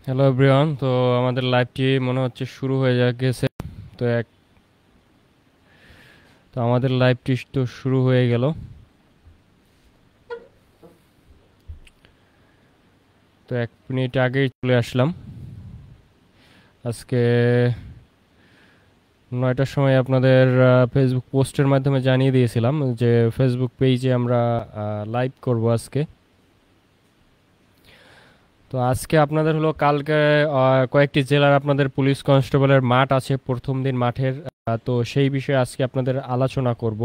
Hello everyone. তো আমাদের লাইভটি মনে হচ্ছে শুরু হয়ে গেছে। তো এক তো আমাদের লাইভটি তো শুরু হয়ে গেল। তো 1 মিনিট আগেই চলে আসলাম। আজকে 9টার সময় আপনাদের ফেসবুক পোস্টের মাধ্যমে জানিয়ে দিয়েছিলাম যে ফেসবুক পেজে আমরা লাইভ করব আজকে। তো আজকে আপনাদের হলো কালকে কয়েকটি জেলার আপনাদের পুলিশ কনস্টেবলের মাঠ আছে, প্রথম দিন মাঠের। তো সেই বিষয়ে আজকে আপনাদের আলোচনা করব।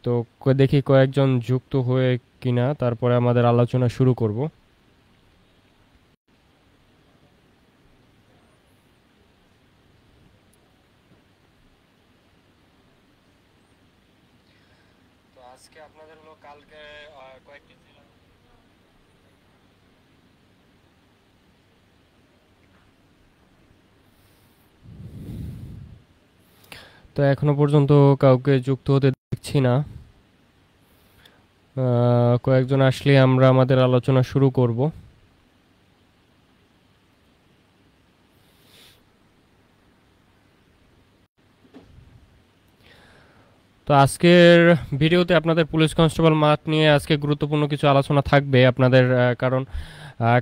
তো দেখি কয়েকজন যুক্ত হয়ে কিনা, তারপরে আমাদের আলোচনা শুরু করব। তো আজকে আপনাদের হলো কালকে কয়েকটি জেলা। তো এখনো পর্যন্ত কাউকে যুক্ত হতে দেখছি না। কয়েকজন আসলে আমরা আমাদের আলোচনা শুরু করব। তো আজকের ভিডিওতে আপনাদের পুলিশ কনস্টেবল মাঠ নিয়ে আজকে গুরুত্বপূর্ণ কিছু আলোচনা থাকবে আপনাদের, কারণ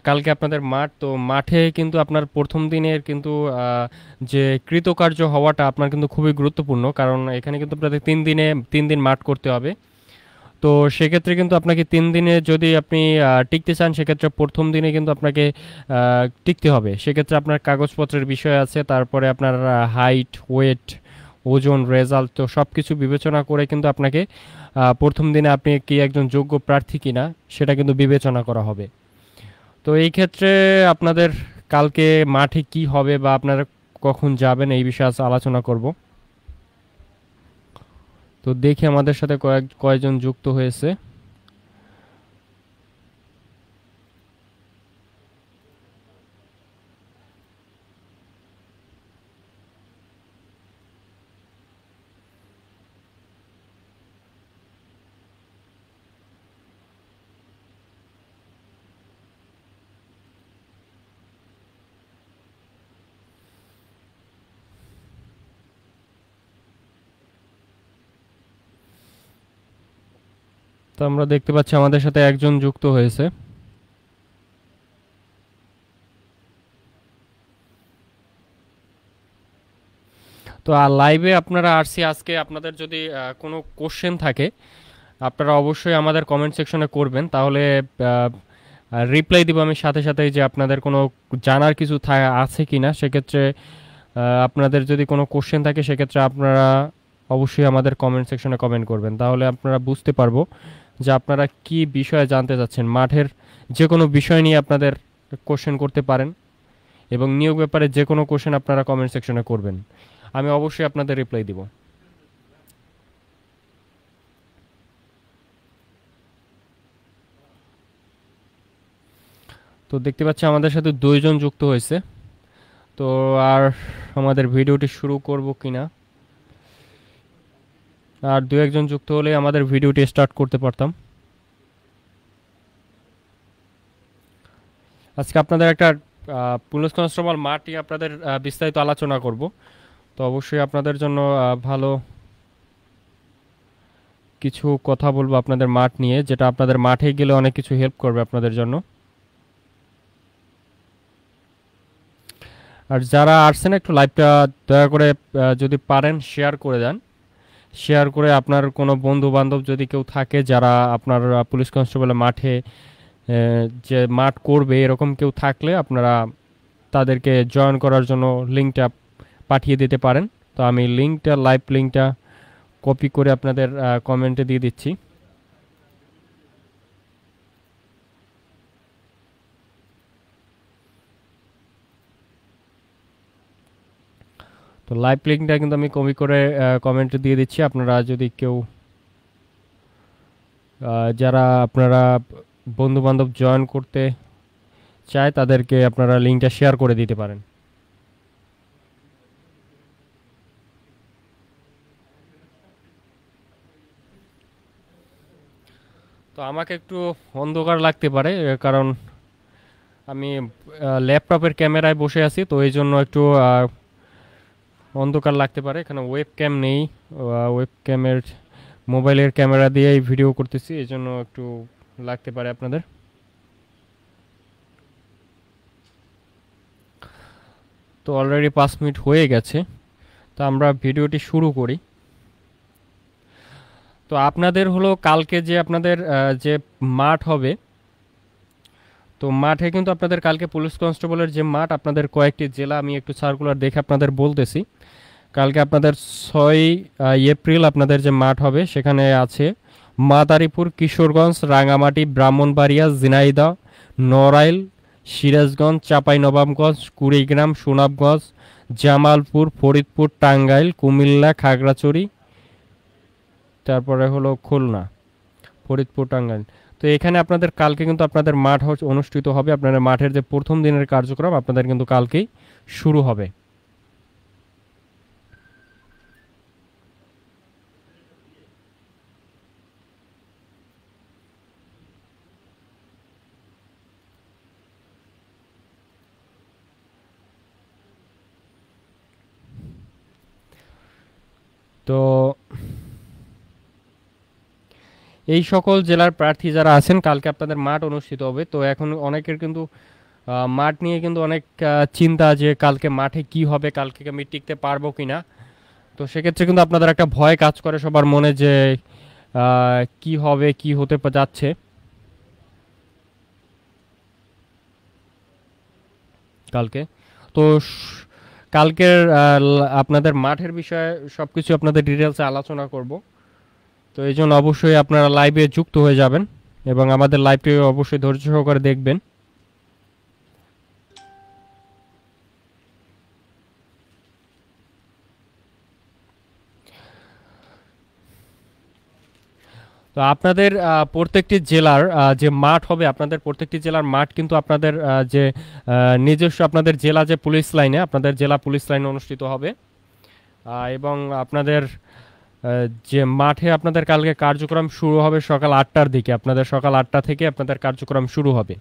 কালকে আপনাদের মাঠ, তো মাঠে কিন্তু আপনার প্রথম দিনের কিন্তু যে কৃতকার্য হওয়াটা আপনার কিন্তু খুবই গুরুত্বপূর্ণ, কারণ এখানে কিন্তু আপনাদের 3 দিন মাঠ করতে হবে। তো সেক্ষেত্রে কিন্তু আপনাকে 3 দিনে যদি আপনি টিকতে চান, সেক্ষেত্রে প্রথম দিনে কিন্তু আপনাকে টিকতে হবে। সেক্ষেত্রে আপনার কাগজপত্রের বিষয় আছে, তারপরে আপনার হাইট, ওয়েট, ওজন, রেজাল্ট, তো সব কিছু বিবেচনা করে কিন্তু আপনাকে প্রথম দিনে আপনি কি একজন যোগ্য প্রার্থী কিনা সেটা কিন্তু বিবেচনা করা হবে। তো এই ক্ষেত্রে আপনাদের কালকে মাঠে কি হবে বা আপনারা কখন যাবেন এই বিষয়ে আজ আলোচনা করব। তো দেখি আমাদের সাথে কয়েকজন যুক্ত হয়েছে। তো আমরা দেখতে পাচ্ছি আমাদের সাথে একজন যুক্ত হয়েছে। তো আর লাইভে আপনারা আসছি আজকে, আপনাদের যদি কোনো কোশ্চেন থাকে আপনারা অবশ্যই আমাদের কমেন্ট সেকশনে করবেন, তাহলে রিপ্লাই দিব আমি সাথে সাথেই, যে আপনাদের কোনো জানার কিছু আছে কি না। সেক্ষেত্রে আপনাদের যদি কোনো কোশ্চেন থাকে সেক্ষেত্রে আপনারা অবশ্যই আমাদের কমেন্ট সেকশনে কমেন্ট করবেন, তাহলে আপনারা বুঝতে পারবো যে আপনারা কি বিষয়ে জানতে চাচ্ছেন। মাঠের যে কোনো বিষয় নিয়ে আপনাদের কোশ্চেন করতে পারেন, এবং নিয়োগ ব্যাপারে যে কোনো কোশ্চেন আপনারা কমেন্ট সেকশনে করবেন, আমি অবশ্যই আপনাদের রিপ্লাই দিব। তো দেখতে পাচ্ছি আমাদের সাথে 2জন যুক্ত হয়েছে। তো আর আমাদের ভিডিওটি শুরু করব কিনা, আর 2-1 জন যুক্ত হলে আমাদের ভিডিওটি স্টার্ট করতে পারতাম। আজকে আপনাদের একটা পুলিশ কনস্টেবল মাঠ নিয়ে আপনাদের বিস্তারিত আলোচনা করব। তো অবশ্যই আপনাদের জন্য ভালো কিছু কথা বলবো আপনাদের মাঠ নিয়ে, যেটা আপনাদের মাঠে গেলে অনেক কিছু হেল্প করবে আপনাদের জন্য। আর যারা আসছেন একটু লাইভটা দয়া করে যদি পারেন শেয়ার করে দেন। শেয়ার করে আপনার কোনো বন্ধু বান্ধব যদি কেউ থাকে যারা আপনার পুলিশ কনস্টেবলের মাঠে যে মাঠ করবে এরকম কেউ থাকলে আপনারা তাদেরকে জয়েন করার জন্য লিঙ্কটা পাঠিয়ে দিতে পারেন। তো আমি লিঙ্কটা, লাইভ লিঙ্কটা কপি করে আপনাদের কমেন্টে দিয়ে দিচ্ছি। তো লাইভ লিঙ্কটা কিন্তু আমি কপি করে কমেন্টে দিয়ে দিচ্ছি। আপনারা যদি কেউ যারা আপনারা বন্ধু বান্ধব জয়েন করতে চায় তাদেরকে আপনারা লিঙ্কটা শেয়ার করে দিতে পারেন। তো আমাকে একটু অন্ধকার লাগতে পারে, কারণ আমি ল্যাপটপের ক্যামেরায় বসে আছি, তো এই জন্য একটু অন্ধকার লাগতে পারে। এখানে ওয়েব ক্যাম নেই, ওয়েব ক্যামের মোবাইলের ক্যামেরা দিয়েই ভিডিও করতেছি, এই জন্য একটু লাগতে পারে আপনাদের। তো অলরেডি 5 মিনিট হয়ে গেছে, তো আমরা ভিডিওটি শুরু করি। তো আপনাদের হলো কালকে যে আপনাদের যে মাঠ হবে, তো মাঠে কিন্তু আপনাদের কালকে পুলিশ কনস্টেবলের যে মাঠ, আপনাদের কয়েকটি জেলা আমি একটু সার্কুলার দেখে আপনাদের বলতেছি। কালকে আপনাদের 6 এপ্রিল আপনাদের যে মাঠ হবে সেখানে আছে মাদারীপুর, কিশোরগঞ্জ, রাঙামাটি, ব্রাহ্মণবাড়িয়া, ঝিনাইদহ, নড়াইল, সিরাজগঞ্জ, চাঁপাইনবাবগঞ্জ, কুড়িগ্রাম, সুনামগঞ্জ, জামালপুর, ফরিদপুর, টাঙ্গাইল, কুমিল্লা, খাগড়াছড়ি, তারপরে হলো খুলনা, ফরিদপুর, টাঙ্গাইল। তো এখানে আপনাদের কালকে কিন্তু আপনাদের মাঠ অনুষ্ঠিত হবে। আপনাদের মাঠের যে প্রথম দিনের কার্যক্রম আপনাদের কিন্তু কালকেই শুরু হবে। তো এই সকল জেলার প্রার্থী যারা আছেন কালকে আপনাদের মাঠ অনুষ্ঠিত হবে। তো এখন অনেকের কিন্তু মাঠ নিয়ে কিন্তু অনেক চিন্তা যে কালকে মাঠে কি হবে, কালকে আমি টিকতে পারবো কিনা। তো সেক্ষেত্রে কিন্তু আপনাদের একটা ভয় কাজ করে সবার মনে যে কি হবে, কি হতে যাচ্ছে কালকে। তো কালকের আপনাদের মাঠের বিষয়ে সব কিছু আপনাদের ডিটেলসে আলোচনা করব। তো এই জন্য অবশ্যই আপনারা লাইভে যুক্ত হয়ে যাবেন এবং আমাদের লাইভটি অবশ্যই ধৈর্য সহকারে দেখবেন। তো আপনাদের প্রত্যেকটি জেলার যে মাঠ হবে, আপনাদের প্রত্যেকটি জেলার মাঠ কিন্তু আপনাদের যে নিজস্ব আপনাদের জেলা যে পুলিশ লাইনে, আপনাদের জেলা পুলিশ লাইনে অনুষ্ঠিত হবে। এবং আপনাদের যে মাঠে আপনাদের কালকে কার্যক্রম শুরু হবে সকাল 8টার দিকে, আপনাদের সকাল 8টা থেকে আপনাদের কার্যক্রম শুরু হবে।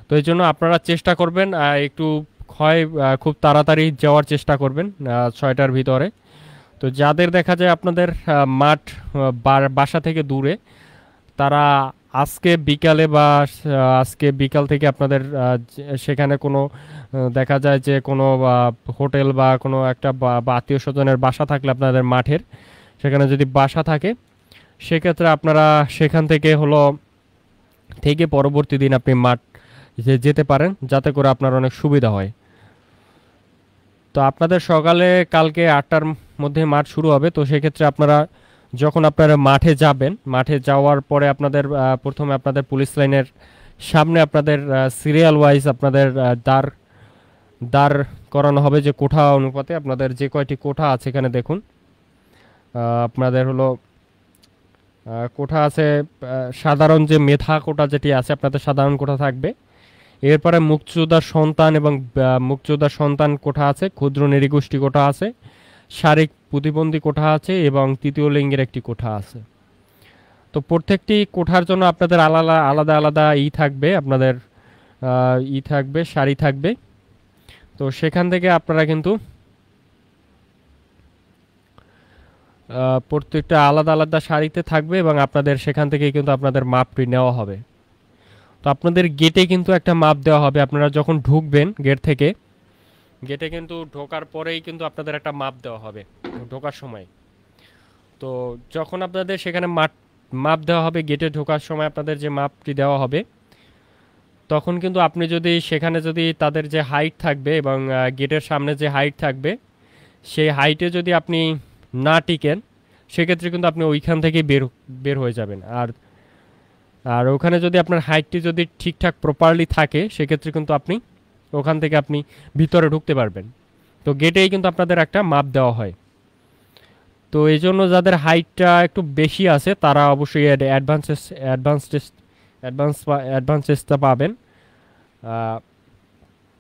তো এই জন্য আপনারা চেষ্টা করবেন একটু খুব তাড়াতাড়ি যাওয়ার চেষ্টা করবেন 6টার ভিতরে। তো যাদের দেখা যায় আপনাদের মাঠ বাসা থেকে দূরে, তারা আজকে বিকালে বা আজকে বিকাল থেকে আপনাদের সেখানে কোনো দেখা যায় যে কোনো হোটেল বা কোনো একটা বা আত্মীয় স্বজনের বাসা থাকলে আপনাদের মাঠের সেখানে যদি বাসা থাকে, সেক্ষেত্রে আপনারা সেখান থেকে পরবর্তী দিন আপনি মাঠ যেতে পারেন, যাতে করে আপনার অনেক সুবিধা হয়। তো আপনাদের সকালে কালকে 8টার মধ্যে মাঠ শুরু হবে। তো সেক্ষেত্রে আপনারা যখন আপনারা মাঠে যাবেন, মাঠে যাওয়ার পরে আপনাদের প্রথমে আপনাদের পুলিশ লাইনের সামনে আপনাদের সিরিয়াল ওয়াইজ আপনাদের দাঁড় করানো হবে, যে কোঠা অনুপাতে আপনাদের যে কয়টি কোঠা আছে এখানে দেখুন। আপনাদের কোঠা আছে, সাধারণ যে মেধা কোটা যেটি আছে আপনাদের সাধারণ কোঠা থাকবে। এরপরে মুক্তিযোদ্ধার সন্তান এবং মুক্তিযোদ্ধার সন্তান কোঠা আছে, ক্ষুদ্র নৃগোষ্ঠী কোঠা আছে, শারীরিক প্রতিবন্ধী কোঠা আছে এবং তৃতীয় লিঙ্গের একটি কোঠা আছে। তো প্রত্যেকটি কোঠার জন্য আপনাদের আলাদা আলাদা আলাদা থাকবে, আপনাদের থাকবে, সারি থাকবে। তো সেখান থেকে আপনারা কিন্তু প্রত্যেকটা আলাদা আলাদা সারিতে থাকবে এবং আপনাদের সেখান থেকে কিন্তু আপনাদের মাপটি নেওয়া হবে। তো আপনাদের গেটে কিন্তু একটা মাপ দেওয়া হবে। আপনারা যখন ঢুকবেন গেটে কিন্তু ঢোকার পরেই কিন্তু আপনাদের একটা মাপ দেওয়া হবে ঢোকার সময়। তো যখন আপনাদের সেখানে মাপ দেওয়া হবে গেটে ঢোকার সময়, আপনাদের যে মাপটি দেওয়া হবে, তখন কিন্তু আপনি যদি সেখানে যদি তাদের যে হাইট থাকবে এবং গেটের সামনে যে হাইট থাকবে, সেই হাইটে যদি আপনি না টিকেন, সেক্ষেত্রে কিন্তু আপনি ওইখান থেকেই বের হয়ে যাবেন। আর ওখানে যদি আপনার হাইটটি যদি ঠিকঠাক প্রপারলি থাকে, সেক্ষেত্রে কিন্তু আপনি ওখান থেকে আপনি ভিতরে ঢুকতে পারবেন। তো গেটেই কিন্তু আপনাদের একটা মাপ দেওয়া হয়। তো এই জন্য যাদের হাইটটা একটু বেশি আছে তারা অবশ্যই অ্যাডভান্স টেস্টটা পাবেন।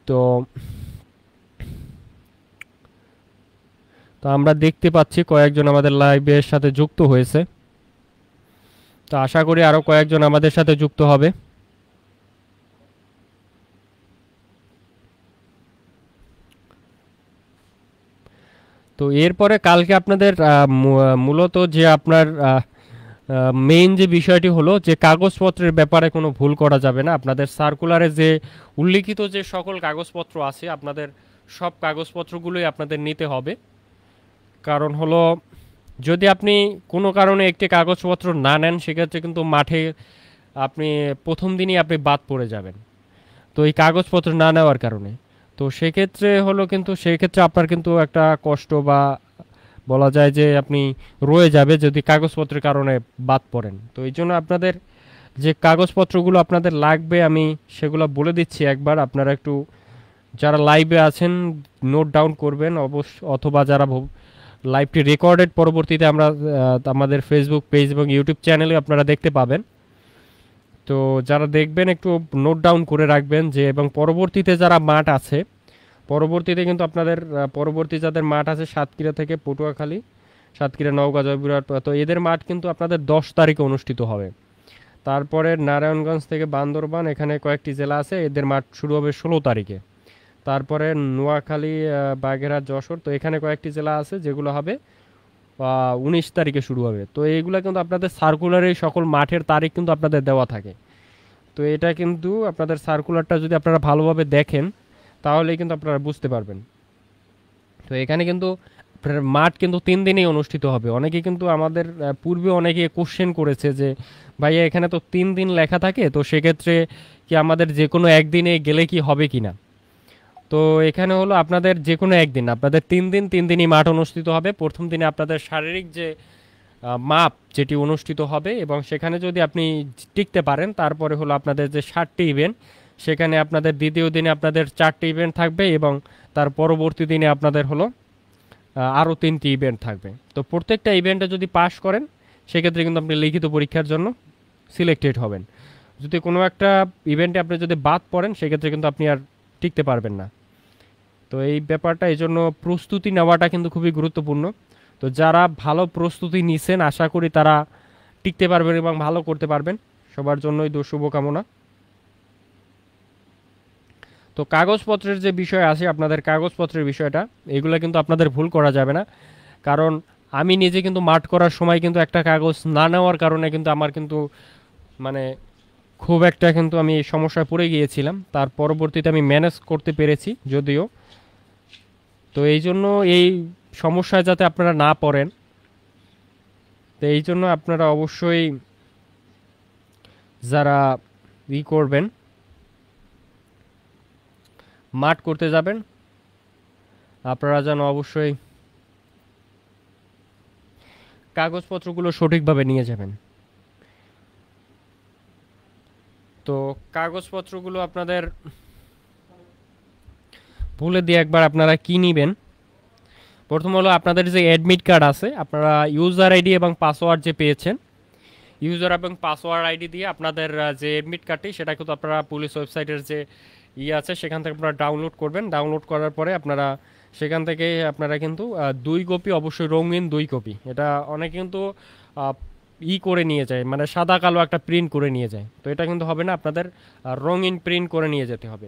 তো তো আমরা দেখতে পাচ্ছি কয়েকজন আমাদের লাইভের সাথে যুক্ত হয়েছে। তো আশা করি আরও কয়েকজন আমাদের সাথে যুক্ত হবে। তো এরপরে কালকে আপনাদের মূলত যে আপনার মেইন যে বিষয়টি হলো যে কাগজপত্রের ব্যাপারে কোনো ভুল করা যাবে না। আপনাদের সার্কুলারে যে উল্লিখিত যে সকল কাগজপত্র আছে আপনাদের সব কাগজপত্রগুলোই আপনাদের নিতে হবে। কারণ হলো যদি আপনি কোনো কারণে একটি কাগজপত্র না নেন সেক্ষেত্রে কিন্তু মাঠে আপনি প্রথম দিনই আপনি বাদ পড়ে যাবেন, তো এই কাগজপত্র না নেওয়ার কারণে। তো সেক্ষেত্রে হলো কিন্তু সেক্ষেত্রে আপনার কিন্তু একটা কষ্ট বা বলা যায় যে আপনি রয়ে যাবে যদি কাগজপত্রের কারণে বাদ পড়েন। তো এই জন্য আপনাদের যে কাগজপত্রগুলো আপনাদের লাগবে আমি সেগুলো বলে দিচ্ছি একবার, আপনারা একটু যারা লাইভে আছেন নোট ডাউন করবেন অথবা যারা লাইভটি রেকর্ডেড পরবর্তীতে আমরা আমাদের ফেসবুক পেজ এবং ইউটিউব চ্যানেলে আপনারা দেখতে পাবেন। তো যারা দেখবেন একটু নোট ডাউন করে রাখবেন যে, এবং পরবর্তীতে যারা মাঠ আছে পরবর্তীতে কিন্তু আপনাদের পরবর্তী যাদের মাঠ আছে সাতক্ষীরা থেকে পটুয়াখালী, সাতক্ষীরা, নওগাঁ, জয়পুরহাট, তো এদের মাঠ কিন্তু আপনাদের 10 তারিখে অনুষ্ঠিত হবে। তারপরে নারায়ণগঞ্জ থেকে বান্দরবান, এখানে কয়েকটি জেলা আছে, এদের মাঠ শুরু হবে 16 তারিখে। তারপরে নোয়াখালী, বাগেরহাট, যশোর, তো এখানে কয়েকটি জেলা আছে যেগুলো হবে 19 তারিখে শুরু হবে। তো এইগুলো কিন্তু আপনাদের সার্কুলারে সকল মাঠের তারিখ কিন্তু আপনাদের দেওয়া থাকে। তো এটা কিন্তু আপনাদের সার্কুলারটা যদি আপনারা ভালোভাবে দেখেন তাহলে কিন্তু আপনারা বুঝতে পারবেন। তো এখানে কিন্তু আপনার মাঠ কিন্তু 3 দিনেই অনুষ্ঠিত হবে। অনেকে কিন্তু আমাদের পূর্বে অনেকে কোশ্চেন করেছে যে ভাইয়া এখানে তো 3 দিন লেখা থাকে, তো সেক্ষেত্রে কি আমাদের যে কোনো একদিনে গেলে কি হবে কি না। তো এখানে হলো আপনাদের যে কোনো একদিন, আপনাদের 3 দিনই মাঠ অনুষ্ঠিত হবে। প্রথম দিনে আপনাদের শারীরিক যে মাপ যেটি অনুষ্ঠিত হবে এবং সেখানে যদি আপনি টিকতে পারেন তারপরে হলো আপনাদের যে 7টি ইভেন্ট, সেখানে আপনাদের দ্বিতীয় দিনে আপনাদের 4টি ইভেন্ট থাকবে এবং তার পরবর্তী দিনে আপনাদের হলো আরও 3টি ইভেন্ট থাকবে। তো প্রত্যেকটা ইভেন্টে যদি পাস করেন সেক্ষেত্রে কিন্তু আপনি লিখিত পরীক্ষার জন্য সিলেক্টেড হবেন। যদি কোনো একটা ইভেন্টে আপনি যদি বাদ পড়েন সেক্ষেত্রে কিন্তু আপনি আর টিকতে পারবেন না। তো এই ব্যাপারটা, এই জন্য প্রস্তুতি নেওয়াটা কিন্তু খুবই গুরুত্বপূর্ণ। তো যারা ভালো প্রস্তুতি নিছেন আশা করি তারা টিকতে পারবেন এবং ভালো করতে পারবেন। সবার জন্যই শুভকামনা। তো কাগজপত্রের যে বিষয় আছে, আপনাদের কাগজপত্রের বিষয়টা এগুলো কিন্তু আপনাদের ভুল করা যাবে না। কারণ আমি নিজে কিন্তু মাঠ করার সময় কিন্তু একটা কাগজ না নেওয়ার কারণে কিন্তু আমার কিন্তু মানে খুব একটা কিন্তু আমি সমস্যায় পড়ে গিয়েছিলাম। তার পরবর্তীতে আমি ম্যানেজ করতে পেরেছি যদিও। তো এই জন্য এই সমস্যায় যাতে আপনারা না পড়েন, তো এই জন্য আপনারা অবশ্যই যারা করবেন মাঠ করতে যাবেন আপনারা যেন অবশ্যই কাগজপত্রগুলো সঠিকভাবে নিয়ে যাবেন। তো কাগজপত্রগুলো আপনাদের বলে দিয়ে একবার আপনারা কি নেবেন। প্রথম হলো আপনাদের যে অ্যাডমিট কার্ড আছে, আপনারা ইউজার আইডি এবং পাসওয়ার্ড যে পেয়েছেন, ইউজার এবং পাসওয়ার্ড আইডি দিয়ে আপনাদের যে অ্যাডমিট কার্ডটি সেটা কিন্তু আপনারা পুলিশ ওয়েবসাইটের যে আছে সেখান থেকে আপনারা ডাউনলোড করবেন। ডাউনলোড করার পরে আপনারা সেখান থেকে আপনারা কিন্তু 2 কপি, অবশ্যই রঙিন 2 কপি, এটা অনেক কিন্তু করে নিয়ে যায়, মানে সাদা কালো একটা প্রিন্ট করে নিয়ে যায়। তো এটা কিন্তু হবে না, আপনাদের রঙিন প্রিন্ট করে নিয়ে যেতে হবে।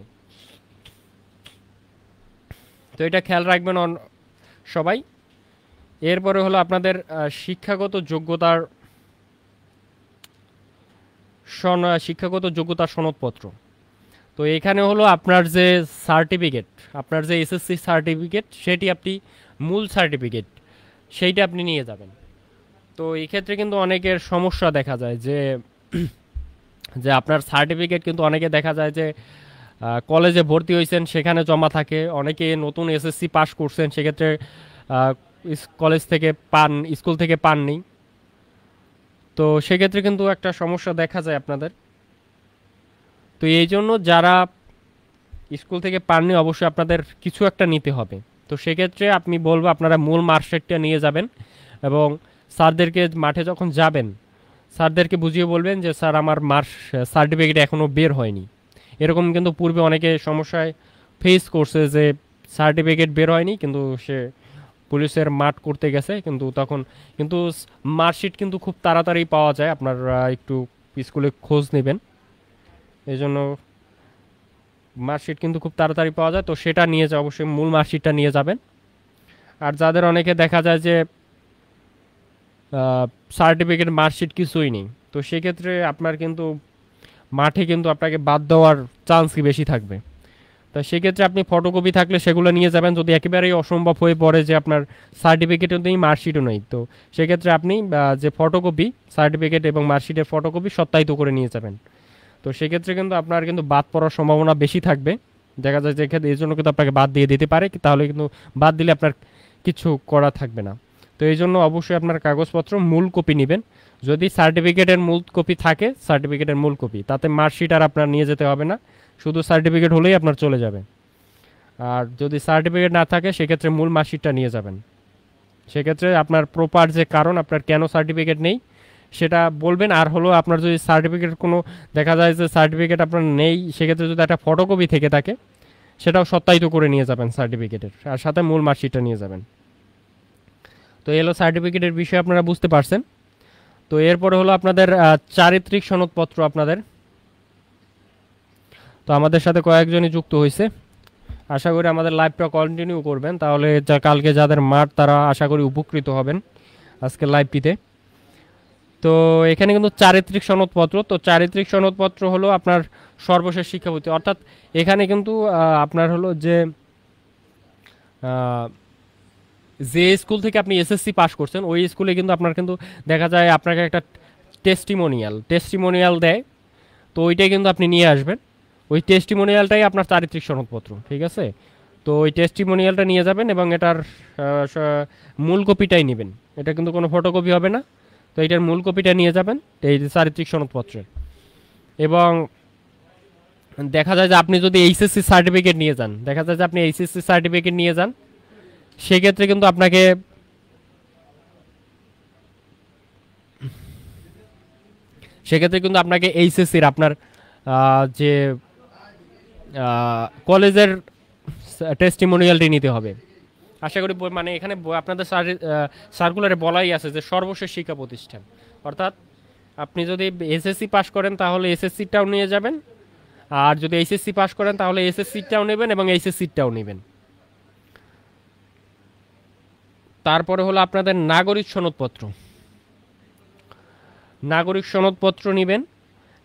তো এটা খেয়াল রাখবেন সবাই। এরপরে হলো আপনাদের শিক্ষাগত যোগ্যতার সনদপত্র। তো এখানে হলো আপনার যে সার্টিফিকেট, আপনার যে এসএসসি সার্টিফিকেট সেটি আপনি মূল সার্টিফিকেট সেইটা আপনি নিয়ে যাবেন। তো এই ক্ষেত্রে কিন্তু অনেকের সমস্যা দেখা যায় যে যে আপনার সার্টিফিকেট কিন্তু অনেকে দেখা যায় যে কলেজে ভর্তি হয়েছেন সেখানে জমা থাকে, অনেকে নতুন এসএসসি পাস করছেন সেক্ষেত্রে কলেজ থেকে স্কুল থেকে পাননি। তো সেক্ষেত্রে কিন্তু একটা সমস্যা দেখা যায় আপনাদের। তো এই জন্য যারা স্কুল থেকে পাননি অবশ্যই আপনাদের কিছু একটা নিতে হবে। তো সেক্ষেত্রে আপনি বলবো আপনারা মূল মার্কশিটটা নিয়ে যাবেন এবং স্যারদেরকে মাঠে যখন যাবেন স্যারদেরকে বুঝিয়ে বলবেন যে স্যার আমার সার্টিফিকেট এখনও বের হয়নি। এরকম কিন্তু পূর্বে অনেকে সমস্যায় ফেস করছে যে সার্টিফিকেট বের হয়নি কিন্তু সে পুলিশের মাঠ করতে গেছে, কিন্তু তখন কিন্তু মার্কশিট কিন্তু খুব তাড়াতাড়ি পাওয়া যায়, আপনারা একটু স্কুলে খোঁজ নেবেন। এই জন্য মার্কশিট কিন্তু খুব তাড়াতাড়ি পাওয়া যায়, তো সেটা নিয়ে অবশ্যই মূল মার্কশিটটা নিয়ে যাবেন। আর যাদের অনেকে দেখা যায় যে সার্টিফিকেট মার্কশিট কিছুই নেই, তো সেক্ষেত্রে আপনার কিন্তু মাঠে কিন্তু আপনাকে বাদ দেওয়ার চান্স কি বেশি থাকবে। তো সেক্ষেত্রে আপনি ফটোকপি থাকলে সেগুলো নিয়ে যাবেন। যদি একেবারেই অসম্ভব হয়ে পড়ে যে আপনার সার্টিফিকেটও নেই মার্কশিটও নেই, তো সেক্ষেত্রে আপনি যে ফটোকপি সার্টিফিকেট এবং মার্কশিটের ফটোকপি সত্যায়িত করে নিয়ে যাবেন। তো সেক্ষেত্রে কিন্তু আপনার কিন্তু বাদ পড়ার সম্ভাবনা বেশি থাকবে। দেখা যায় যে এই জন্য কিন্তু আপনাকে বাদ দিয়ে দিতে পারে, তাহলে কিন্তু বাদ দিলে আপনার কিছু করা থাকবে না। তো এই জন্য অবশ্যই আপনার কাগজপত্র মূল কপি নেবেন। যদি সার্টিফিকেটের মূল কপি থাকে, সার্টিফিকেটের মূল কপি, তাতে মার্কশিট আর আপনার নিয়ে যেতে হবে না, শুধু সার্টিফিকেট হলেই আপনার চলে যাবে। আর যদি সার্টিফিকেট না থাকে সেক্ষেত্রে মূল মার্কশিটটা নিয়ে যাবেন। সেক্ষেত্রে আপনার প্রপার যে কারণ আপনার কেন সার্টিফিকেট নেই সেটা বলবেন। আর হলো আপনার যদি সার্টিফিকেট কোনো দেখা যায় যে সার্টিফিকেট আপনার নেই, সেক্ষেত্রে যদি একটা ফটোকপি থেকে থাকে সেটাও সত্যায়িত করে নিয়ে যাবেন সার্টিফিকেটের, আর সাথে মূল মার্কশিটটা নিয়ে যাবেন। তো এলো সার্টিফিকেটের বিষয়ে আপনারা বুঝতে পারছেন। তো এরপরে হলো আপনাদের চারিত্রিক সনদপত্র আপনাদের। তো আমাদের সাথে কয়েকজনই যুক্ত হয়েছে, আশা করি আমাদের লাইভটা কন্টিনিউ করবেন, তাহলে কালকে যাদের মাঠ তারা আশা করি উপকৃত হবেন আজকের লাইভটিতে। তো এখানে কিন্তু চারিত্রিক সনদপত্র, তো চারিত্রিক সনদপত্র হলো আপনার সর্বশেষ শিক্ষাবৃত্তি, অর্থাৎ এখানে কিন্তু আপনার হলো যে যে স্কুল থেকে আপনি এসএসসি পাস করছেন ওই স্কুলে কিন্তু আপনার কিন্তু দেখা যায় আপনাকে একটা টেস্টিমোনিয়াল দেয়, তো ওইটাই কিন্তু আপনি নিয়ে আসবেন। ওই টেস্টিমোনিয়ালটাই আপনার চারিত্রিক সনদপত্র, ঠিক আছে? তো ওই টেস্টিমোনিয়ালটা নিয়ে যাবেন এবং এটার মূল কপিটাই নেবেন, এটা কিন্তু কোনো ফটোকপি হবে না। তো এইটার মূল কপিটা নিয়ে যাবেন এই চারিত্রিক সনদপত্রের। এবং দেখা যায় যে আপনি যদি এইচএসসি সার্টিফিকেট নিয়ে যান, দেখা যায় যে আপনি এইচএসসি সার্টিফিকেট নিয়ে যান, সেক্ষেত্রে কিন্তু আপনাকে এইচএসসির আপনার যে কলেজের টেস্টিমোনিয়ালটি নিতে হবে। আশা করি মানে এখানে আপনাদের সার্কুলারে বলাই আছে যে সর্বশেষ শিক্ষা প্রতিষ্ঠান, অর্থাৎ আপনি যদি এসএসসি পাস করেন তাহলে এসএসসিটাও নিয়ে যাবেন, আর যদি এইচএসসি পাস করেন তাহলে এসএসসিটাও নেবেন এবং এইচএসসিটাও নেবেন। তারপরে হলো আপনাদের নাগরিক সনদপত্র। নাগরিক সনদপত্র নেবেন।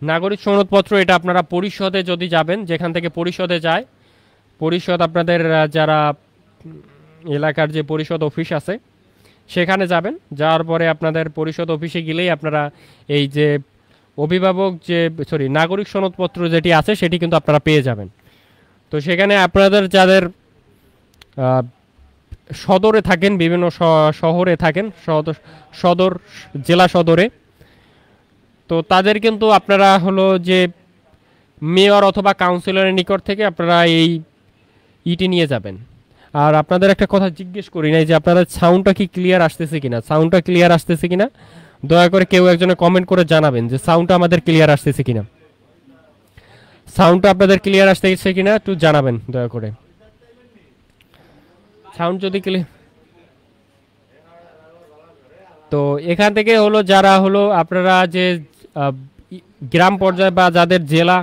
নাগরিক সনদপত্র এটা আপনারা পরিষদে যদি যাবেন, যেখান থেকে পরিষদে যায়, পরিষদ আপনাদের যারা এলাকার যে পরিষদ অফিস আছে সেখানে যাবেন। যাওয়ার পরে আপনাদের পরিষদ অফিসে গেলেই আপনারা এই যে নাগরিক সনদপত্র যেটি আছে সেটি কিন্তু আপনারা পেয়ে যাবেন। তো সেখানে আপনাদের যাদের সদরে থাকেন, বিভিন্ন শহরে থাকেন, সদর জেলা সদরে, তো তাদের কিন্তু আপনারা হলো যে মেয়র অথবা কাউন্সিলরের নিকট থেকে আপনারা এই ইটি নিয়ে যাবেন। আর আপনাদের একটা কথা জিজ্ঞেস করি নাই যে আপনাদের সাউন্ডটা কি ক্লিয়ার আসতেছে কিনা, সাউন্ডটা ক্লিয়ার আসতেছে কিনা দয়া করে কেউ একজনে কমেন্ট করে জানাবেন যে সাউন্ডটা আমাদের ক্লিয়ার আসতেছে কিনা। সাউন্ডটা আপনাদের ক্লিয়ার আসতেছে কিনা একটু জানাবেন দয়া করে। সাউন্ড যদি ক্লিয়ার, তো এখান থেকে হলো যারা হলো আপনারা যে গ্রাম পর্যায়ে বা যাদের জেলা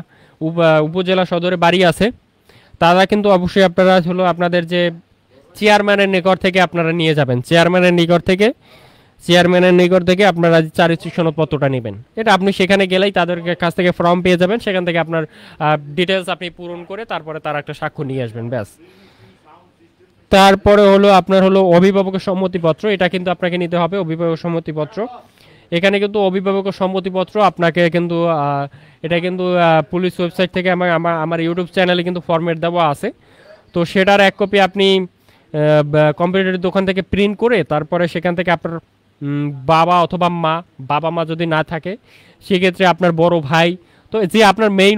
উপজেলা সদরে বাড়ি আছে তারা কিন্তু অবশ্যই আপনারা হলো আপনাদের যে চেয়ারম্যানের নিকট থেকে আপনারা নিয়ে যাবেন। চেয়ারম্যানের নিকট থেকে আপনারা চারিত্রিক সনদপত্রটা নেবেন। এটা আপনি সেখানে গেলেই তাদের কাছ থেকে ফর্ম পেয়ে যাবেন, সেখান থেকে আপনার ডিটেলস আপনি পূরণ করে তারপরে তার একটা স্বাক্ষর নিয়ে আসবেন, ব্যাস। তারপরে হলো আপনার হলো অভিভাবকের সম্মতিপত্র, এটা কিন্তু আপনাকে নিতে হবে অভিভাবক সম্মতিপত্র। এখানে কিন্তু অভিভাবকের সম্মতিপত্র আপনাকে কিন্তু এটা কিন্তু পুলিশ ওয়েবসাইট থেকে আমার ইউটিউব চ্যানেলে কিন্তু ফরম্যাট দেওয়া আছে। তো সেটার এক কপি আপনি কম্পিউটারের দোকান থেকে প্রিন্ট করে তারপরে সেখান থেকে আপনার বাবা অথবা বাবা মা যদি না থাকে সেক্ষেত্রে আপনার বড় ভাই, তো যে আপনার মেইন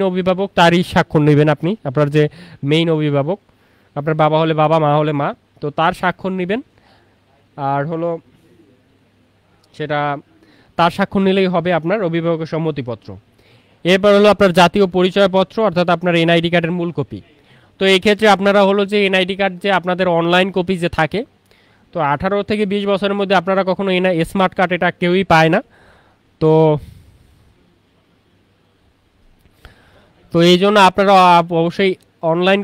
অভিভাবক তারই স্বাক্ষর নেবেন আপনি। আপনার যে মেইন অভিভাবক, আপনার বাবা হলে বাবা, মা হলে মা, তো তার স্বাক্ষর নেবেন। আর হলো সেটা তার স্বাক্ষর নিলেই হবে আপনার অভিভাবকের সম্মতিপত্র। এরপর হলো আপনার জাতীয় পরিচয়পত্র, অর্থাৎ আপনার এনআইডি কার্ডের মূল কপি। তো এই ক্ষেত্রে আপনারা হলো যে এনআইডি কার্ড যে আপনাদের অনলাইন কপি যে থাকে, তো 18 থেকে 20 বছরের মধ্যে আপনারা কখনো স্মার্ট কার্ড এটা কেউই পায় না। তো এই জন্য আপনারা অবশ্যই অনলাইন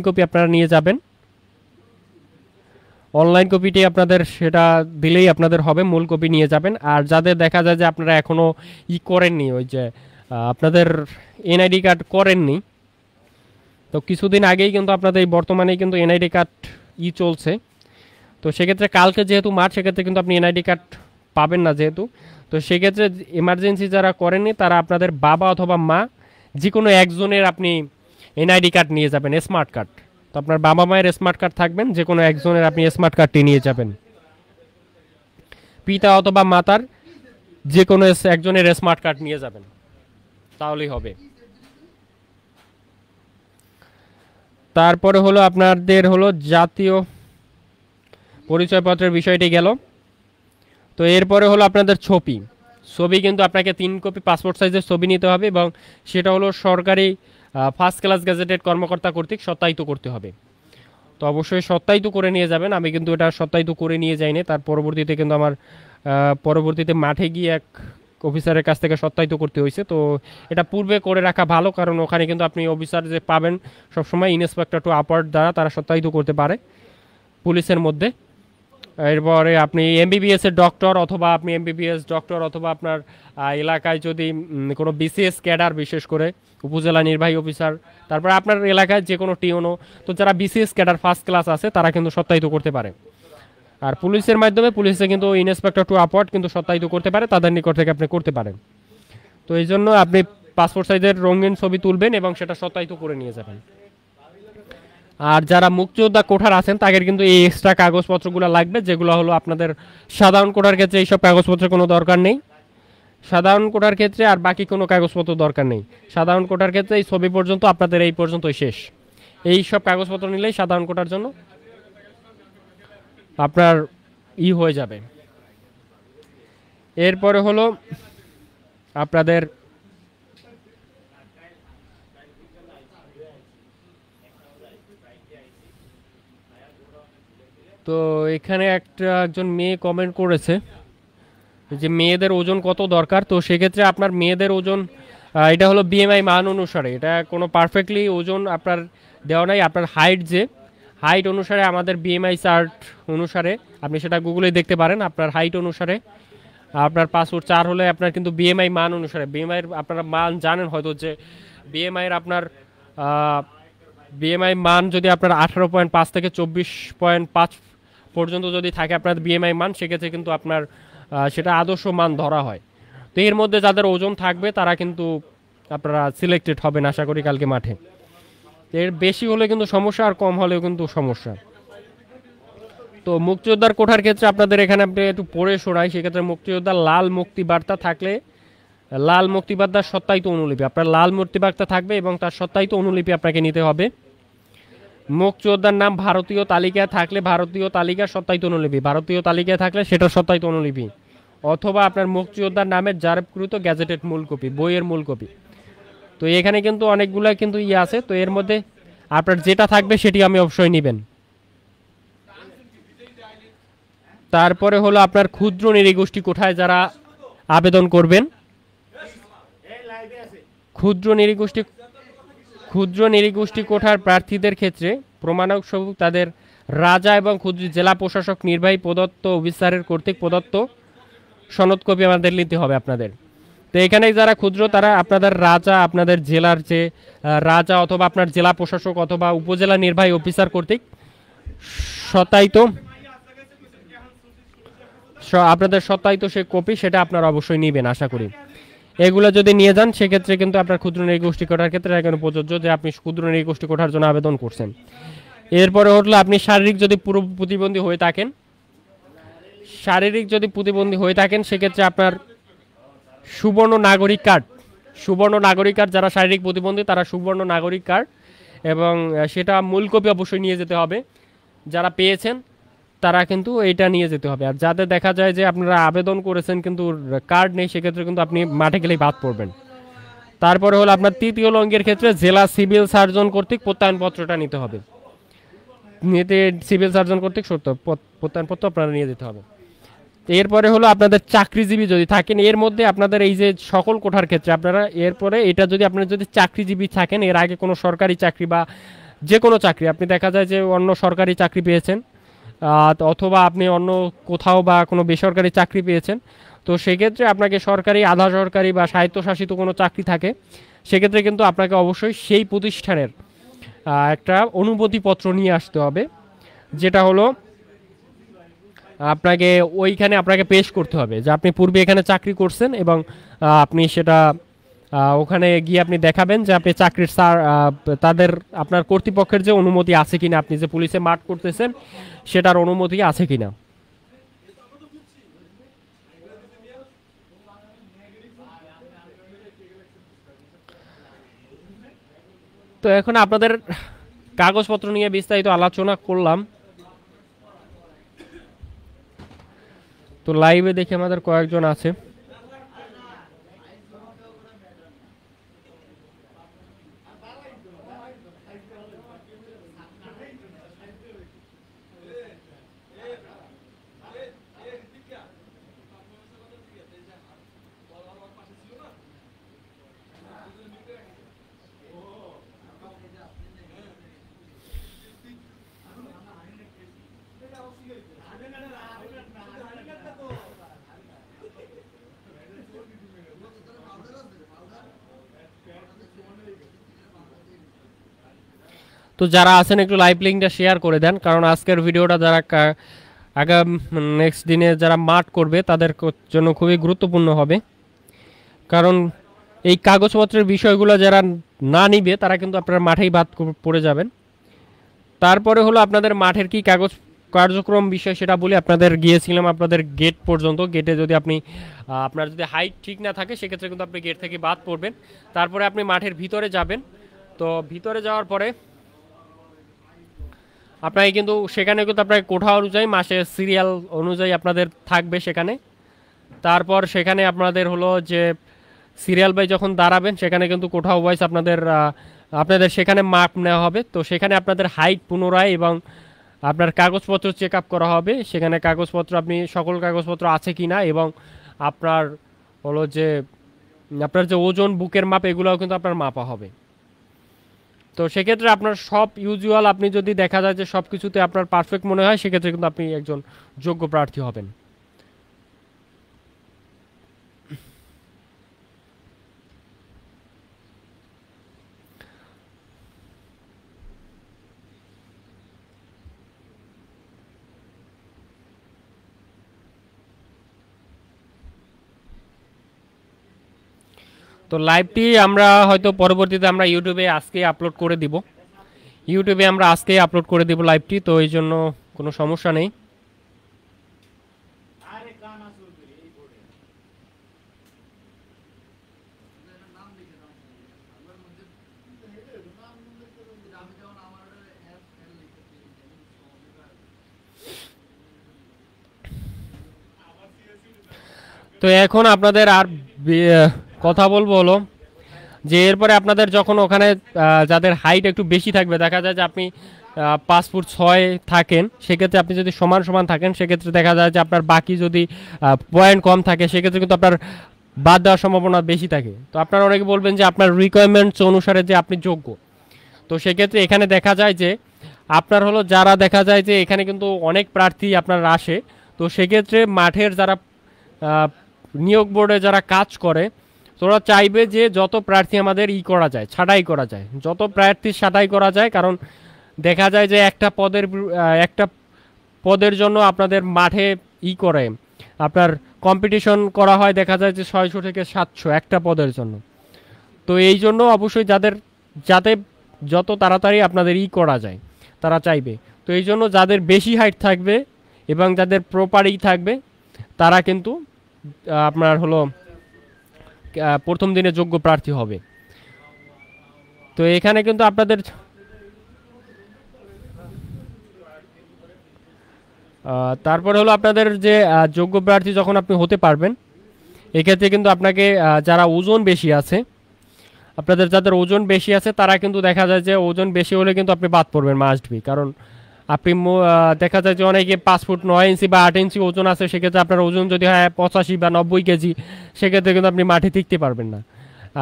কপি আপনারা নিয়ে যাবেন। অনলাইন কপিটি আপনাদের সেটা দিলেই আপনাদের হবে, মূল কপি নিয়ে যাবেন। আর যাদের দেখা যায় যে আপনারা এখনও করেননি, ওই যে আপনাদের এনআইডি কার্ড করেননি, তো কিছুদিন আগেই কিন্তু আপনাদের এই বর্তমানে কিন্তু এনআইডি কার্ড চলছে, তো সেক্ষেত্রে কালকে যেহেতু মাঠ, সেক্ষেত্রে কিন্তু আপনি এনআইডি কার্ড পাবেন না যেহেতু। তো সেক্ষেত্রে এমার্জেন্সি যারা করেননি তারা আপনাদের বাবা অথবা মা যে কোনো একজনের আপনি এনআইডি কার্ড নিয়ে যাবেন, স্মার্ট কার্ড। তো আপনার বাবা মায়ের স্মার্ট কার্ড থাকবেন, যে কোনো একজনের আপনি স্মার্ট কার্ডটি নিয়ে যাবেন। পিতা অথবা মাতার যে কোনো একজনের স্মার্ট কার্ড নিয়ে যাবেন, তাহলেই হবে। তারপরে হলো আপনাদের হলো জাতীয় পরিচয়পত্রের বিষয়টি গেল। তো এরপরে হলো আপনাদের ছবি। ছবি কিন্তু আপনাকে 3 কপি পাসপোর্ট সাইজের ছবি নিতে হবে, এবং সেটা হলো সরকারি ফার্স্ট ক্লাস গ্যাজেটেড কর্মকর্তা কর্তৃক সত্যায়িত করতে হবে। তো অবশ্যই সত্যায়িত করে নিয়ে যাবেন। আমি কিন্তু এটা সত্যায়িত করে নিয়ে যাইনি, তার পরবর্তীতে কিন্তু আমার পরবর্তীতে মাঠে গিয়ে এক অফিসারের কাছ থেকে সত্যায়িত করতে হয়েছে। তো এটা পূর্বে করে রাখা ভালো, কারণ ওখানে কিন্তু আপনি অফিসার যে পাবেন সবসময় ইন্সপেক্টর টু আপার দ্বারা তারা সত্যায়িত করতে পারে পুলিশের মধ্যে। এরপরে আপনি এমবিবিএস এর ডক্টর, অথবা আপনি এমবিবিএস ডক্টর অথবা আপনার এলাকায় যদি কোনো বিসিএস ক্যাডার, বিশেষ করে উপজেলা নির্বাহী অফিসার, তারপরে আপনার এলাকায় যে কোনো টিওনো, তো যারা বিসিএস ক্যাডার ফার্স্ট ক্লাস আছে তারা কিন্তু সত্যায়িত করতে পারে। আর পুলিশের মাধ্যমে পুলিশে কিন্তু ইন্সপেক্টর টু আপওয়ার্ড কিন্তু সত্যায়িত করতে পারে, তাদের নিকট থেকে আপনি করতে পারেন। তো এই জন্য আপনি পাসপোর্ট সাইজের রঙিন ছবি তুলবেন এবং সেটা সত্যায়িত করে নিয়ে যাবেন। আর যারা মুক্তিযোদ্ধা কোঠার আছেন তাদের কিন্তু এই এক্সট্রা কাগজপত্রগুলো লাগবে, যেগুলো হলো আপনাদের সাধারণ কোঠার ক্ষেত্রে এইসব কাগজপত্রের কোনো দরকার নেই। সাধারণ কোটার ক্ষেত্রে আর বাকি কোনো কাগজপত্র দরকার নেই। সাধারণ কোটার ক্ষেত্রে এই ছবি পর্যন্ত আপনাদের এই পর্যন্তই শেষ। এই সব কাগজপত্র নিলেই সাধারণ কোটার জন্য আপনার হয়ে যাবে। এরপরে হলো আপনাদের তো এখানে একজন মেয়ে কমেন্ট করেছে যে মেয়েদের ওজন কত দরকার। তো সেক্ষেত্রে আপনার মেয়েদের ওজন এটা হলো বিএমআই মান অনুসারে, এটা কোনো পারফেক্টলি ওজন আপনার দেওয়া নাই। আপনার হাইট অনুসারে আমাদের বিএমআই চার্ট অনুসারে আপনি সেটা গুগলে দেখতে পারেন। আপনার হাইট অনুসারে আপনার 5'4" হলে আপনার কিন্তু বিএমআই মান অনুসারে, বিএমআইয়ের আপনারা মান জানেন হয়তো, যে বিএমআইয়ের আপনার বিএমআই মান যদি আপনার 18.5 থেকে 24.5 পর্যন্ত যদি থাকে আপনার বিএমআই মান, সেক্ষেত্রে কিন্তু আপনার সেটা আদর্শ মান ধরা হয়। তো এর মধ্যে যাদের ওজন থাকবে তারা কিন্তু আপনারা সিলেক্টেড হবেন আশা করি কালকে মাঠে। এর বেশি হলে কিন্তু সমস্যা, আর কম হলেও কিন্তু সমস্যা। তো মুক্তিযোদ্ধার কোঠার ক্ষেত্রে আপনাদের এখানে আপনি একটু পড়ে শোনাই, সেক্ষেত্রে মুক্তিযোদ্ধার লাল মুক্তিবার্তা থাকলে, লাল মুক্তিবার্তার সত্যায়িত অনুলিপি, আপনার লাল মুক্তিবার্তা থাকবে এবং তার সত্যায়িত অনুলিপি আপনাকে নিতে হবে। মুক্তিযোদ্ধার নাম ভারতীয় তালিকায় থাকলে ভারতীয় তালিকার সত্যায়িত অনুলিপি, ভারতীয় তালিকায় থাকলে সেটার সত্যায়িত অনুলিপি, অথবা আপনার মুক্তিযোদ্ধার নামের জারিকৃত গ্যাজেটেড মূল কপি, বইয়ের মূল কপি। তো এখানে কিন্তু অনেকগুলো কিন্তু আছে, তো এর মধ্যে আপনার যেটা থাকবে সেটি আমি অবশ্যই নেবেন। তারপরে হলো আপনার ক্ষুদ্র নৃগোষ্ঠী কোঠায় যারা আবেদন করবেন, ক্ষুদ্র নৃগোষ্ঠী কোঠার প্রার্থীদের ক্ষেত্রে প্রমাণক স্বরূপ তাদের রাজা এবং ক্ষুদ্র জেলা প্রশাসক নির্বাহী প্রদত্ত অফিসারের কর্তৃক প্রদত্ত সনদ কপি আমাদের নিতে হবে আপনাদের। তো এখানে যারা ক্ষুদ্র তারা আপনাদের রাজা, আপনাদের জেলার যে রাজা অথবা আপনার জেলা প্রশাসক অথবা উপজেলা নির্বাহী অফিসার কর্তৃক সত্যায়িত আপনাদের সত্যায়িত সে কপি, সেটা আপনারা অবশ্যই নেবেন আশা করি। এগুলো যদি নিয়ে যান সেক্ষেত্রে কিন্তু আপনার ক্ষুদ্র নৃগোষ্ঠী কোঠার ক্ষেত্রে এখানে প্রযোজ্য যে আপনি ক্ষুদ্র নৃগোষ্ঠী কোঠার জন্য আবেদন করছেন। এরপরে হলো আপনি শারীরিক যদি পুরো প্রতিবন্ধী হয়ে থাকেন, সেক্ষেত্রে আপনার সুবর্ণ নাগরিক কার্ড, যারা শারীরিক প্রতিবন্ধী তারা সুবর্ণ নাগরিক কার্ড, এবং সেটা মূল কপি অবশ্যই নিয়ে যেতে হবে। যারা পেয়েছেন তারা কিন্তু এটা নিয়ে যেতে হবে। আর যাদের দেখা যায় যে আপনারা আবেদন করেছেন কিন্তু কার্ড নেই, সেক্ষেত্রে কিন্তু আপনি মাঠে গেলেই বাদ পড়বেন। তারপরে হলো আপনার তৃতীয় লিঙ্গের ক্ষেত্রে জেলা সিভিল সার্জন কর্তৃক প্রত্যয়নপত্রটা নিতে হবে। সিভিল সার্জন কর্তৃক প্রত্যয়নপত্র আপনারা নিয়ে যেতে হবে। এরপরে হলো আপনাদের চাকরিজীবী যদি থাকেন, এর মধ্যে আপনাদের এই যে সকল কোঠার ক্ষেত্রে আপনারা এরপরে এটা যদি আপনারা যদি চাকরিজীবী থাকেন, এর আগে কোনো সরকারি চাকরি বা যে কোনো চাকরি আপনি দেখা যায় যে অন্য সরকারি চাকরি পেয়েছেন, অথবা আপনি অন্য কোথাও বা কোনো বেসরকারি চাকরি পেয়েছেন, তো সেক্ষেত্রে আপনাকে সরকারি, আধা সরকারি বা স্বায়ত্তশাসিত কোনো চাকরি থাকে, সেক্ষেত্রে কিন্তু আপনাকে অবশ্যই সেই প্রতিষ্ঠানের একটা অনুমতিপত্র নিয়ে আসতে হবে, যেটা হলো আপনাকে ওইখানে আপনাকে পেশ করতে হবে যে আপনি পূর্বে এখানে চাকরি করছেন, এবং আপনি সেটা ওখানে গিয়ে আপনি দেখাবেন যে আপনি চাকরির স্যার, তাদের আপনার কর্তৃপক্ষের যে অনুমতি আছে কিনা, আপনি যে পুলিশে মাঠ করতেছেন সেটার অনুমতি আছে কিনা। তো এখন আপনাদের কাগজপত্র নিয়ে বিস্তারিত আলোচনা করলাম। তো লাইভে দেখে আমাদের কয়েকজন আছে। তো যারা আছেন একটু লাইভ লিঙ্কটা শেয়ার করে দেন, কারণ আজকের ভিডিওটা যারা আগাম নেক্সট দিনে যারা মাঠ করবে তাদের জন্য খুবই গুরুত্বপূর্ণ হবে। কারণ এই কাগজপত্রের বিষয়গুলো যারা না নিবে তারা কিন্তু আপনার মাঠেই বাদ পড়ে যাবেন। তারপরে হলো আপনাদের মাঠের কি কাগজ কার্যক্রম বিষয় সেটা বলি। আপনাদের গিয়েছিলাম আপনাদের গেট পর্যন্ত, গেটে যদি আপনি আপনার যদি হাইট ঠিক না থাকে সেক্ষেত্রে কিন্তু আপনি গেট থেকে বাদ পড়বেন। তারপরে আপনি মাঠের ভিতরে যাবেন। তো ভিতরে যাওয়ার পরে আপনাকে কিন্তু সেখানে কিন্তু আপনাকে কোঠা অনুযায়ী মাসের সিরিয়াল অনুযায়ী আপনাদের থাকবে সেখানে। তারপর সেখানে আপনাদের হলো যে সিরিয়াল বাই যখন দাঁড়াবেন সেখানে কিন্তু কোঠা ওয়াইজ আপনাদের আপনাদের সেখানে মাপ নেওয়া হবে। তো সেখানে আপনাদের হাইট পুনরায় এবং আপনার কাগজপত্র চেক আপ করা হবে। সেখানে কাগজপত্র আপনি সকল কাগজপত্র আছে কি না, এবং আপনার হলো যে আপনার যে ওজন, বুকের মাপ, এগুলোও কিন্তু আপনার মাপা হবে। তো সেক্ষেত্রে আপনার সব ইউজুয়াল, আপনি যদি দেখা যায় যে সব কিছুতে আপনার পারফেক্ট মনে হয় সেক্ষেত্রে কিন্তু আপনি একজন যোগ্য প্রার্থী হবেন। তো লাইভটি আমরা হয়তো পরবর্তীতে আমরা ইউটিউবে আজকে আপলোড করে দিব, ইউটিউবে আমরা আজকে আপলোড করে দিব লাইভটি। তো এই জন্য কোনো সমস্যা নেই। তো এখন আপনাদের আর কথা বলবো হলো যে এরপরে আপনাদের যখন ওখানে যাদের হাইট একটু বেশি থাকবে, দেখা যায় যে আপনি 5 ফুট 6 থাকেন, সেক্ষেত্রে আপনি যদি সমান সমান থাকেন সেক্ষেত্রে দেখা যায় যে আপনার বাকি যদি পয়েন্ট কম থাকে সেক্ষেত্রে কিন্তু আপনার বাদ দেওয়ার সম্ভাবনা বেশি থাকে। তো আপনারা অনেকে বলবেন যে আপনার রিকোয়ারমেন্টস অনুসারে যে আপনি যোগ্য, তো সেক্ষেত্রে এখানে দেখা যায় যে আপনার হলো যারা দেখা যায় যে এখানে কিন্তু অনেক প্রার্থী আপনার আসে। তো সেক্ষেত্রে মাঠের যারা নিয়োগ বোর্ডে যারা কাজ করে তোরা চাইবে যে যত প্রার্থী আমাদের করা যায়, ছাঁটাই করা যায়, যত প্রার্থী ছাঁটাই করা যায়। কারণ দেখা যায় যে একটা পদের জন্য আপনাদের মাঠে করে আপনার কম্পিটিশন করা হয়, দেখা যায় যে 600 থেকে 700 একটা পদের জন্য। তো এই জন্য অবশ্যই যাতে যত তাড়াতাড়ি আপনাদের করা যায় তারা চাইবে। তো এই জন্য যাদের বেশি হাইট থাকবে এবং যাদের প্রপারই থাকবে তারা কিন্তু আপনার হলো প্রথম দিনে যোগ্য প্রার্থী হবে। তো এখানে কিন্তু আপনাদের তারপরে হলো আপনাদের যে যোগ্য প্রার্থী যখন আপনি হতে পারবেন, এক্ষেত্রে কিন্তু আপনাকে যারা ওজন বেশি আছে, আপনাদের যাদের ওজন বেশি আছে তারা কিন্তু দেখা যায় যে ওজন বেশি হলে কিন্তু আপনি বাদ পড়বেন মাস্ট বি। কারণ আপনি দেখা যায় যে অনেকে 5 ফুট 9 ইঞ্চি বা 8 ইঞ্চি ওজন আছে, সেক্ষেত্রে আপনার ওজন যদি হয় 85 বা 90 কেজি, সেক্ষেত্রে কিন্তু আপনি মাঠে টিকতে পারবেন না।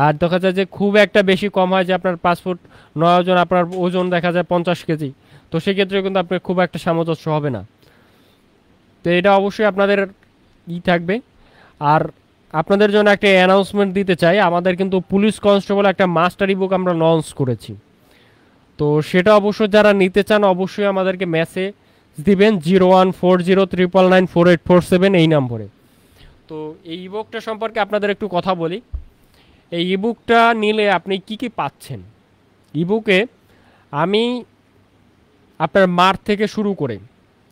আর দেখা যায় যে খুব একটা বেশি কম হয় যে আপনার 5 ফুট 9 ওজন, আপনার ওজন দেখা যায় 50 কেজি, তো সেক্ষেত্রে কিন্তু আপনার খুব একটা সামঞ্জস্য হবে না। তো এটা অবশ্যই আপনাদের থাকবে। আর আপনাদের জন্য একটা অ্যানাউন্সমেন্ট দিতে চাই, আমাদের কিন্তু পুলিশ কনস্টেবল একটা মাস্টারি বুক আমরা লঞ্চ করেছি। তো সেটা অবশ্য যারা নিতে চান অবশ্যই আমাদেরকে মেসেজ দিবেন 0140399484 এই নম্বরে। তো এই ইবুকটা সম্পর্কে আপনাদের একটু কথা বলি। এই ইবুকটা নিলে আপনি কি কি পাচ্ছেন। ইবুকে আমি আপনার মাঠ থেকে শুরু করে,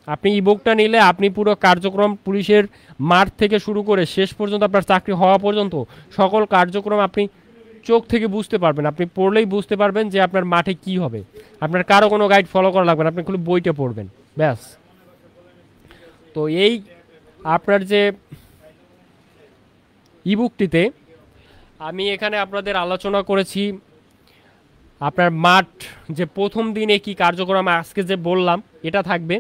আপনি ইবুকটা নিলে আপনি পুরো কার্যক্রম পুলিশের মাঠ থেকে শুরু করে শেষ পর্যন্ত আপনার চাকরি হওয়া পর্যন্ত সকল কার্যক্রম আপনি চোখ থেকে বুঝতে পারবেন। আপনি পড়লেই বুঝতে পারবেন যে আপনার মাঠে কি হবে। আপনার কারো কোনো গাইড ফলো করা লাগবে না, আপনি খুব বইটা পড়বেন ব্যাস। তো এই আপনার যে ইবুকটিতে আমি এখানে আপনাদের আলোচনা করেছি আপনার মাঠ যে প্রথম দিনে কি কার্যক্রম আজকে যে বললাম এটা থাকবে,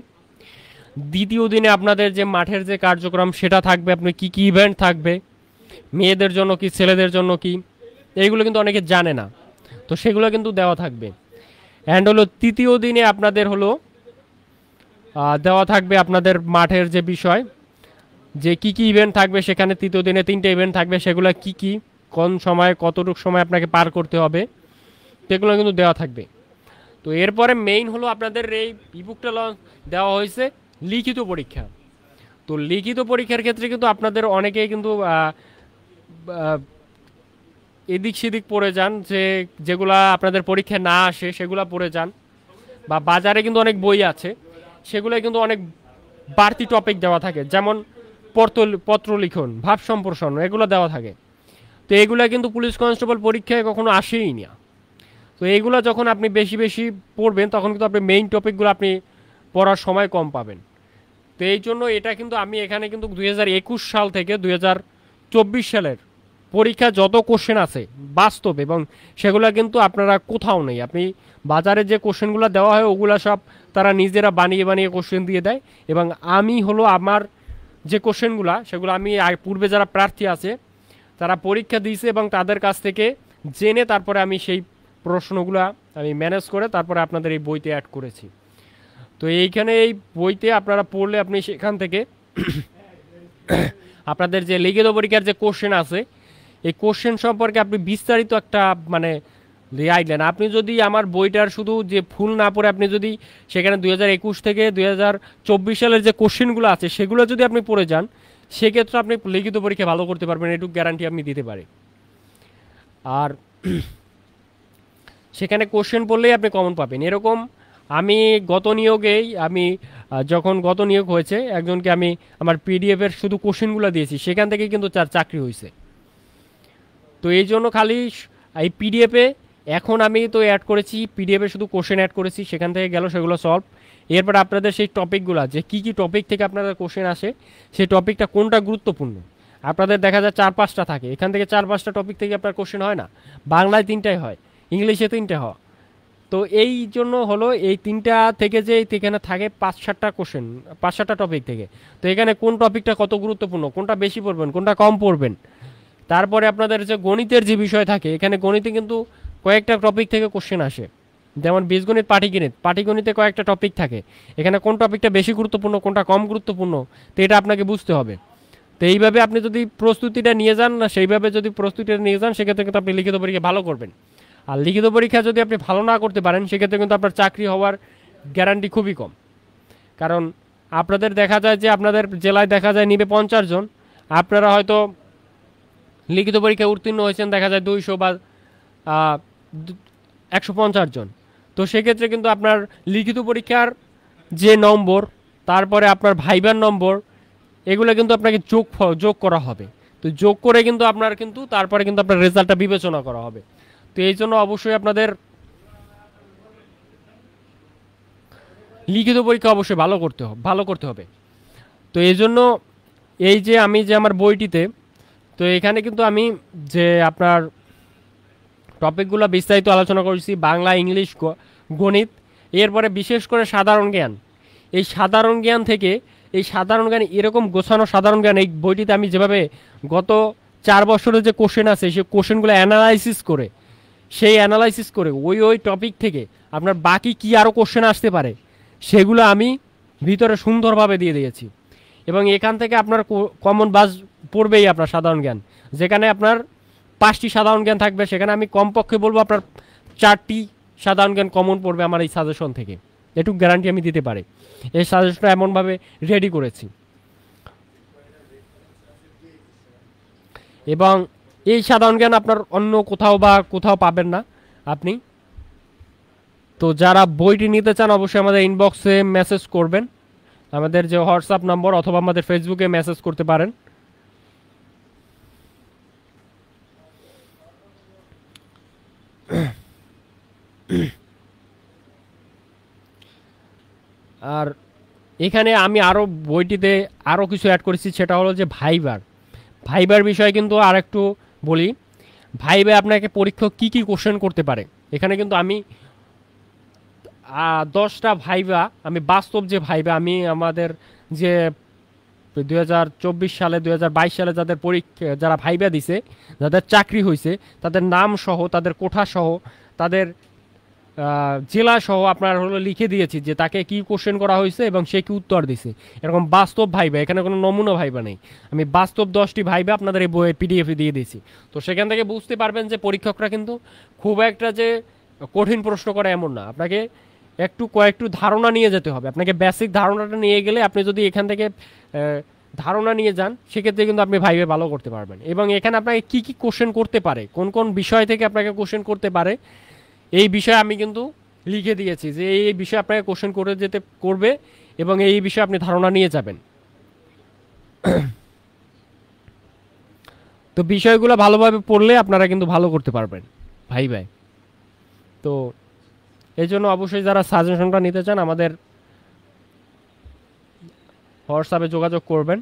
দ্বিতীয় দিনে আপনাদের যে মাঠের যে কার্যক্রম সেটা থাকবে, আপনি কি কি ইভেন্ট থাকবে, মেয়েদের জন্য কি ছেলেদের জন্য কি, এইগুলো কিন্তু অনেকে জানে না, তো সেগুলো কিন্তু দেওয়া থাকবে। অ্যান্ড হলো তৃতীয় দিনে আপনাদের হলো দেওয়া থাকবে আপনাদের মাঠের যে বিষয় যে কি কি ইভেন্ট থাকবে, সেখানে তৃতীয় দিনে 3টে ইভেন্ট থাকবে, সেগুলো কি কি কোন সময় কতটুকু সময় আপনাকে পার করতে হবে সেগুলো কিন্তু দেওয়া থাকবে। তো এরপরে মেইন হলো আপনাদের এই ইবুকটা দেওয়া হয়েছে লিখিত পরীক্ষা। তো লিখিত পরীক্ষার ক্ষেত্রে কিন্তু আপনাদের অনেকেই কিন্তু এদিক সেদিক পড়ে যান, যে যেগুলা আপনাদের পরীক্ষা না আসে সেগুলা পড়ে যান, বা বাজারে কিন্তু অনেক বই আছে সেগুলো কিন্তু অনেক বাড়তি টপিক দেওয়া থাকে, যেমন পত্র লিখন, ভাব সম্প্রসারণ, এগুলো দেওয়া থাকে। তো এগুলা কিন্তু পুলিশ কনস্টেবল পরীক্ষায় কখনো আসেই না। তো এইগুলো যখন আপনি বেশি বেশি পড়বেন তখন কিন্তু আপনি মেইন টপিকগুলো আপনি পড়ার সময় কম পাবেন। তো এই জন্য এটা কিন্তু আমি এখানে কিন্তু 2021 সাল থেকে 2024 সালের পরীক্ষা যত কোশ্চেন আছে বাস্তব, এবং সেগুলো কিন্তু আপনারা কোথাও নেই। আপনি বাজারে যে কোশ্চেনগুলো দেওয়া হয় ওগুলো সব তারা নিজেরা বানিয়ে বানিয়ে কোশ্চেন দিয়ে দেয়, এবং আমি হলো আমার যে কোশ্চেনগুলো সেগুলো আমি পূর্বে যারা প্রার্থী আছে তারা পরীক্ষা দিয়েছে এবং তাদের কাছ থেকে জেনে তারপরে আমি সেই প্রশ্নগুলো আমি ম্যানেজ করে তারপরে আপনাদের এই বইতে অ্যাড করেছি। তো এইখানে এই বইতে আপনারা পড়লে আপনি সেখান থেকে আপনাদের যে লিখিত পরীক্ষার যে কোশ্চেন আছে এই কোশ্চেন সম্পর্কে আপনি বিস্তারিত একটা মানে আইডলেন। আপনি যদি আমার বইটার শুধু যে ফুল না পড়ে আপনি যদি সেখানে 2021 থেকে 2024 সালের যে কোশ্চেনগুলো আছে সেগুলো যদি আপনি পড়ে যান, সেক্ষেত্রে আপনি লিখিত পরীক্ষা ভালো করতে পারবেন, এটুকু গ্যারান্টি আমি দিতে পারি। আর সেখানে কোশ্চেন পড়লেই আপনি কমন পাবেন। এরকম আমি গত নিয়োগেই আমি যখন গত নিয়োগ হয়েছে একজনকে আমি আমার পিডিএফের শুধু কোশ্চেনগুলো দিয়েছি, সেখান থেকে কিন্তু তার চাকরি হয়েছে। তো এই জন্য খালি এই পিডিএফে এখন আমি তো অ্যাড করেছি, পিডিএফে শুধু কোশ্চেন অ্যাড করেছি, সেখান থেকে গেল সেগুলো সলভ। এরপর আপনাদের সেই টপিকগুলো যে কী কী টপিক থেকে আপনাদের কোশ্চেন আসে, সেই টপিকটা কোনটা গুরুত্বপূর্ণ, আপনাদের দেখা যায় 4-5টা থাকে, এখান থেকে 4-5টা টপিক থেকে আপনার কোশ্চেন হয় না, বাংলায় 3টাই হয়, ইংলিশে 3টে হয়। তো এই জন্য হলো এই 3টা থেকে যে এখানে থাকে 5-7টা কোশ্চেন, 5-7টা টপিক থেকে। তো এখানে কোন টপিকটা কত গুরুত্বপূর্ণ, কোনটা বেশি পড়বেন, কোনটা কম পড়বেন। তারপরে আপনাদের যে গণিতের যে বিষয় থাকে, এখানে গণিতে কিন্তু কয়েকটা টপিক থেকে কোশ্চেন আসে, যেমন বীজগণিত, পাটিগণিতে কয়েকটা টপিক থাকে, এখানে কোন টপিকটা বেশি গুরুত্বপূর্ণ কোনটা কম গুরুত্বপূর্ণ, তো এটা আপনাকে বুঝতে হবে। তো এইভাবে আপনি যদি প্রস্তুতিটা নিয়ে যান না, সেইভাবে যদি প্রস্তুতিটা নিয়ে যান, সেক্ষেত্রে কিন্তু আপনি লিখিত পরীক্ষা ভালো করবেন। আর লিখিত পরীক্ষা যদি আপনি ভালো না করতে পারেন, সেক্ষেত্রে কিন্তু আপনার চাকরি হওয়ার গ্যারান্টি খুবই কম। কারণ আপনাদের দেখা যায় যে আপনাদের জেলায় দেখা যায় নিবে 50 জন, আপনারা হয়তো লিখিত পরীক্ষায় উত্তীর্ণ হয়েছেন দেখা যায় 200 বা 150 জন। তো সেক্ষেত্রে কিন্তু আপনার লিখিত পরীক্ষার যে নম্বর, তারপরে আপনার ভাইবার নম্বর, এগুলো কিন্তু আপনাকে যোগ করা হবে। তো যোগ করে কিন্তু আপনার কিন্তু তারপরে কিন্তু আপনার রেজাল্টটা বিবেচনা করা হবে। তো এই জন্য অবশ্যই আপনাদের লিখিত পরীক্ষা অবশ্যই ভালো করতে হবে। তো এই জন্য এই যে আমি যে আমার বইটিতে, তো এখানে কিন্তু আমি যে আপনার টপিকগুলো বিস্তারিত আলোচনা করেছি, বাংলা, ইংলিশ, গণিত, এরপরে বিশেষ করে সাধারণ জ্ঞান। এই সাধারণ জ্ঞান থেকে এই সাধারণ জ্ঞান এরকম গোছানো সাধারণ জ্ঞান এই বইটিতে আমি যেভাবে গত 4 বছরের যে কোশ্চেন আছে সেই কোশ্চেনগুলো অ্যানালাইসিস করে ওই টপিক থেকে আপনার বাকি কি আরও কোশ্চেন আসতে পারে সেগুলো আমি ভিতরে সুন্দরভাবে দিয়ে দিয়েছি। এবং এখান থেকে আপনার কমন বাস পড়বেই আপনার সাধারণ জ্ঞান, যেখানে আপনার 5টি সাধারণ জ্ঞান থাকবে, সেখানে আমি কমপক্ষে বলবো আপনার 4টি সাধারণ জ্ঞান কমন পড়বে আমার এই সাজেশন থেকে, এটুকু গ্যারান্টি আমি দিতে পারি। এই সাজেশনটা এমনভাবে রেডি করেছি, এবং এই সাধারণ জ্ঞান আপনার অন্য কোথাও পাবেন না আপনি। তো যারা বইটি নিতে চান অবশ্যই আমাদের ইনবক্সে মেসেজ করবেন, আমাদের যে হোয়াটসঅ্যাপ নম্বর, অথবা আমাদের ফেসবুকে মেসেজ করতে পারেন। আর এখানে আমি আরও বইটিতে আরও কিছু অ্যাড করেছি, সেটা হলো যে ভাইবার বিষয়ে কিন্তু আর একটু বলি। ভাইবে আপনাকে পরীক্ষক কি কি কোশ্চেন করতে পারে, এখানে কিন্তু আমি 10টা ভাইবা, আমি বাস্তব যে ভাইবা, আমি আমাদের যে 2024 সালে 2022 সালে যাদের পরীক্ষা, যারা ভাইবা দিছে, যাদের চাকরি হয়েছে, তাদের নাম সহ, তাদের কোঠা সহ, তাদের জেলা সহ আপনার হলো লিখে দিয়েছি যে তাকে কি কোশ্চেন করা হয়েছে এবং সে কি উত্তর দিছে, এরকম বাস্তব ভাইবা, এখানে কোনো নমুনা ভাইবা নেই। আমি বাস্তব 10টি ভাইবা আপনাদের এই বইয়ের পিডিএফে দিয়ে দিয়েছি। তো সেখান থেকে বুঝতে পারবেন যে পরীক্ষকরা কিন্তু খুব একটা যে কঠিন প্রশ্ন করে এমন না, আপনাকে কয়েকটু ধারণা নিয়ে যেতে হবে। আপনাকে বেসিক ধারণাটা নিয়ে গেলে, আপনি যদি এখান থেকে ধারণা নিয়ে যান, সেক্ষেত্রে কিন্তু আপনি ভাইবে ভালো করতে পারবেন। এবং এখানে আপনাকে কি কি কোশ্চেন করতে পারে, কোন কোন বিষয় থেকে আপনাকে কোশ্চেন করতে পারে, এই বিষয়ে আমি কিন্তু লিখে দিয়েছি যে এই বিষয়ে আপনাকে কোশ্চেন করবে, এবং এই বিষয়ে আপনি ধারণা নিয়ে যাবেন। তো বিষয়গুলো ভালোভাবে পড়লে আপনারা কিন্তু ভালো করতে পারবেন ভাই। তো এই জন্য অবশ্যই যারা সাজেশনটা নিতে চান আমাদের হোয়াটসঅ্যাপে যোগাযোগ করবেন।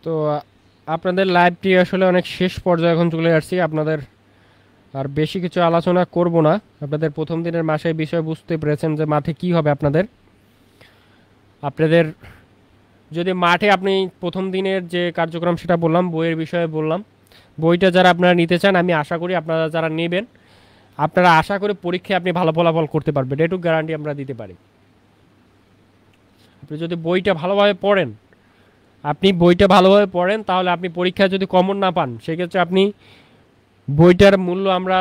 তো আপনাদের লাইভটি আসলে অনেক শেষ পর্যায়ে এখন চলে আসছি, আপনাদের আর বেশি কিছু আলোচনা করব না। আপনাদের প্রথম দিনের মাসে বিষয় বুঝতে পেরেছেন যে মাঠে কি হবে। আপনাদের যদি মাঠে আপনি প্রথম দিনের যে কার্যক্রম সেটা বললাম, বইয়ের বিষয়ে বললাম, বইটা যারা আপনারা নিতে চান, আমি আশা করি আপনারা যারা নেবেন, আপনারা আশা করি পরীক্ষায় আপনি ভালো ফলাফল করতে পারবেন, এটুকু গ্যারান্টি আমরা দিতে পারি। আপনি যদি বইটা ভালোভাবে পড়েন, তাহলে আপনি পরীক্ষায় যদি কমন না পান, সেক্ষেত্রে আপনি বইটার মূল্য আমরা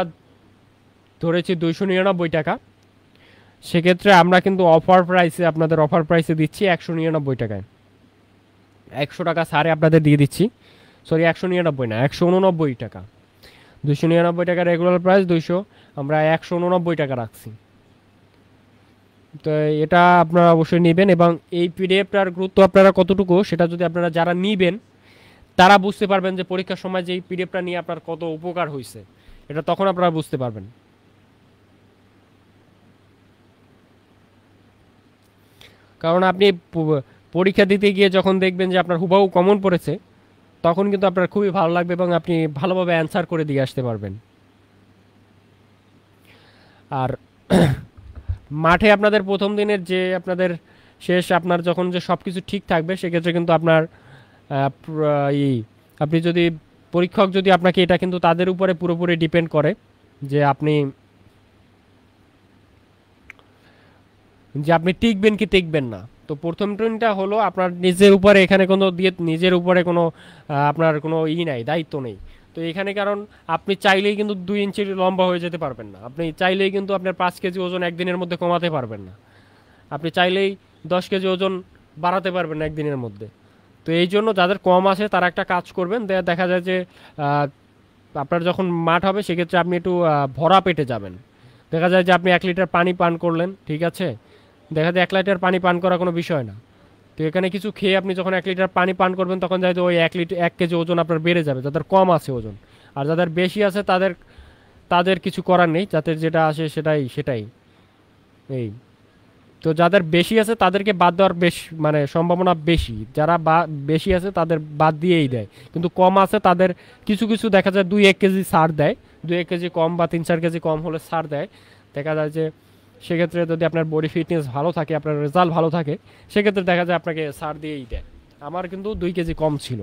ধরেছি 299 টাকা, সেক্ষেত্রে আমরা কিন্তু আপনাদের অফার প্রাইসে দিচ্ছি 199 টাকায়, 100 টাকা ছাড়ে আপনাদের দিয়ে দিচ্ছি। সরি, 199 না, 189 টাকা। 299 টাকা রেগুলার প্রাইস, 200 আমরা 189 টাকা রাখছি। তো এটা আপনারা অবশ্যই নেবেন, এবং এই পিডিএফটার গুরুত্ব আপনারা কতটুকু, সেটা যদি আপনারা যারা নেবেন তারা বুঝতে পারবেন যে পরীক্ষার সময় যে এই পিডিএফটা নিয়ে আপনার কত উপকার হয়েছে, এটা তখন আপনারা বুঝতে পারবেন। কারণ আপনি পরীক্ষা দিতে গিয়ে যখন দেখবেন যে আপনার হুবহু কমন পড়েছে, তখন কিন্তু আপনার খুবই ভালো লাগবে এবং আপনি ভালোভাবে অ্যান্সার করে দিয়ে আসতে পারবেন। আর মাঠে আপনাদের প্রথম দিনের যে আপনাদের আপনার যখন যে সব কিছু ঠিক থাকবে, সেক্ষেত্রে কিন্তু আপনার আপনি যদি পরীক্ষক যদি আপনাকে, এটা কিন্তু তাদের উপরে পুরোপুরি ডিপেন্ড করে যে আপনি টিকবেন কি টিকবেন না। তো প্রথম ট্রেনটা হলো আপনার নিজের উপরে, এখানে কোনো নিজের উপরে কোনো আপনার কোনো নাই, দায়িত্ব নেই। তো এখানে কারণ আপনি চাইলেই কিন্তু 2 ইঞ্চি লম্বা হয়ে যেতে পারবেন না, আপনি চাইলেই কিন্তু আপনার 5 কেজি ওজন একদিনের মধ্যে কমাতে পারবেন না, আপনি চাইলেই 10 কেজি ওজন বাড়াতে পারবেন না একদিনের মধ্যে। তো এই জন্য যাদের কম আছে তারা একটা কাজ করবেন, দেখা যায় যে আপনার যখন মাঠ হবে, সেক্ষেত্রে আপনি একটু ভরা পেটে যাবেন। দেখা যায় যে আপনি 1 লিটার পানি পান করলেন, ঠিক আছে, দেখা যায় 1 লিটার পানি পান করা কোনো বিষয় না। তো এখানে কিছু খেয়ে আপনি যখন 1 লিটার পানি পান করবেন, তখন যায় ওই 1 কেজি ওজন আপনার বেড়ে যাবে, যাদের কম আছে ওজন। আর যাদের বেশি আছে তাদের কিছু করার নেই, যাদের যেটা আসে সেটাই এই। তো যাদের বেশি আছে তাদেরকে বাদ দেওয়ার সম্ভাবনা বেশি, যারা বেশি আছে তাদের বাদ দিয়েই দেয়, কিন্তু কম আছে তাদের কিছু দেখা যায় 2-1 কেজি ছাড় দেয়, 2-1 কেজি কম বা 3-4 কেজি কম হলে ছাড় দেয়। দেখা যায় যে সেক্ষেত্রে যদি আপনার বডি ফিটনেস ভালো থাকে, আপনার রেজাল্ট ভালো থাকে, সেক্ষেত্রে দেখা যায় আপনাকে ছাড় দিয়েই দেয়। আমার কিন্তু 2 কেজি কম ছিল।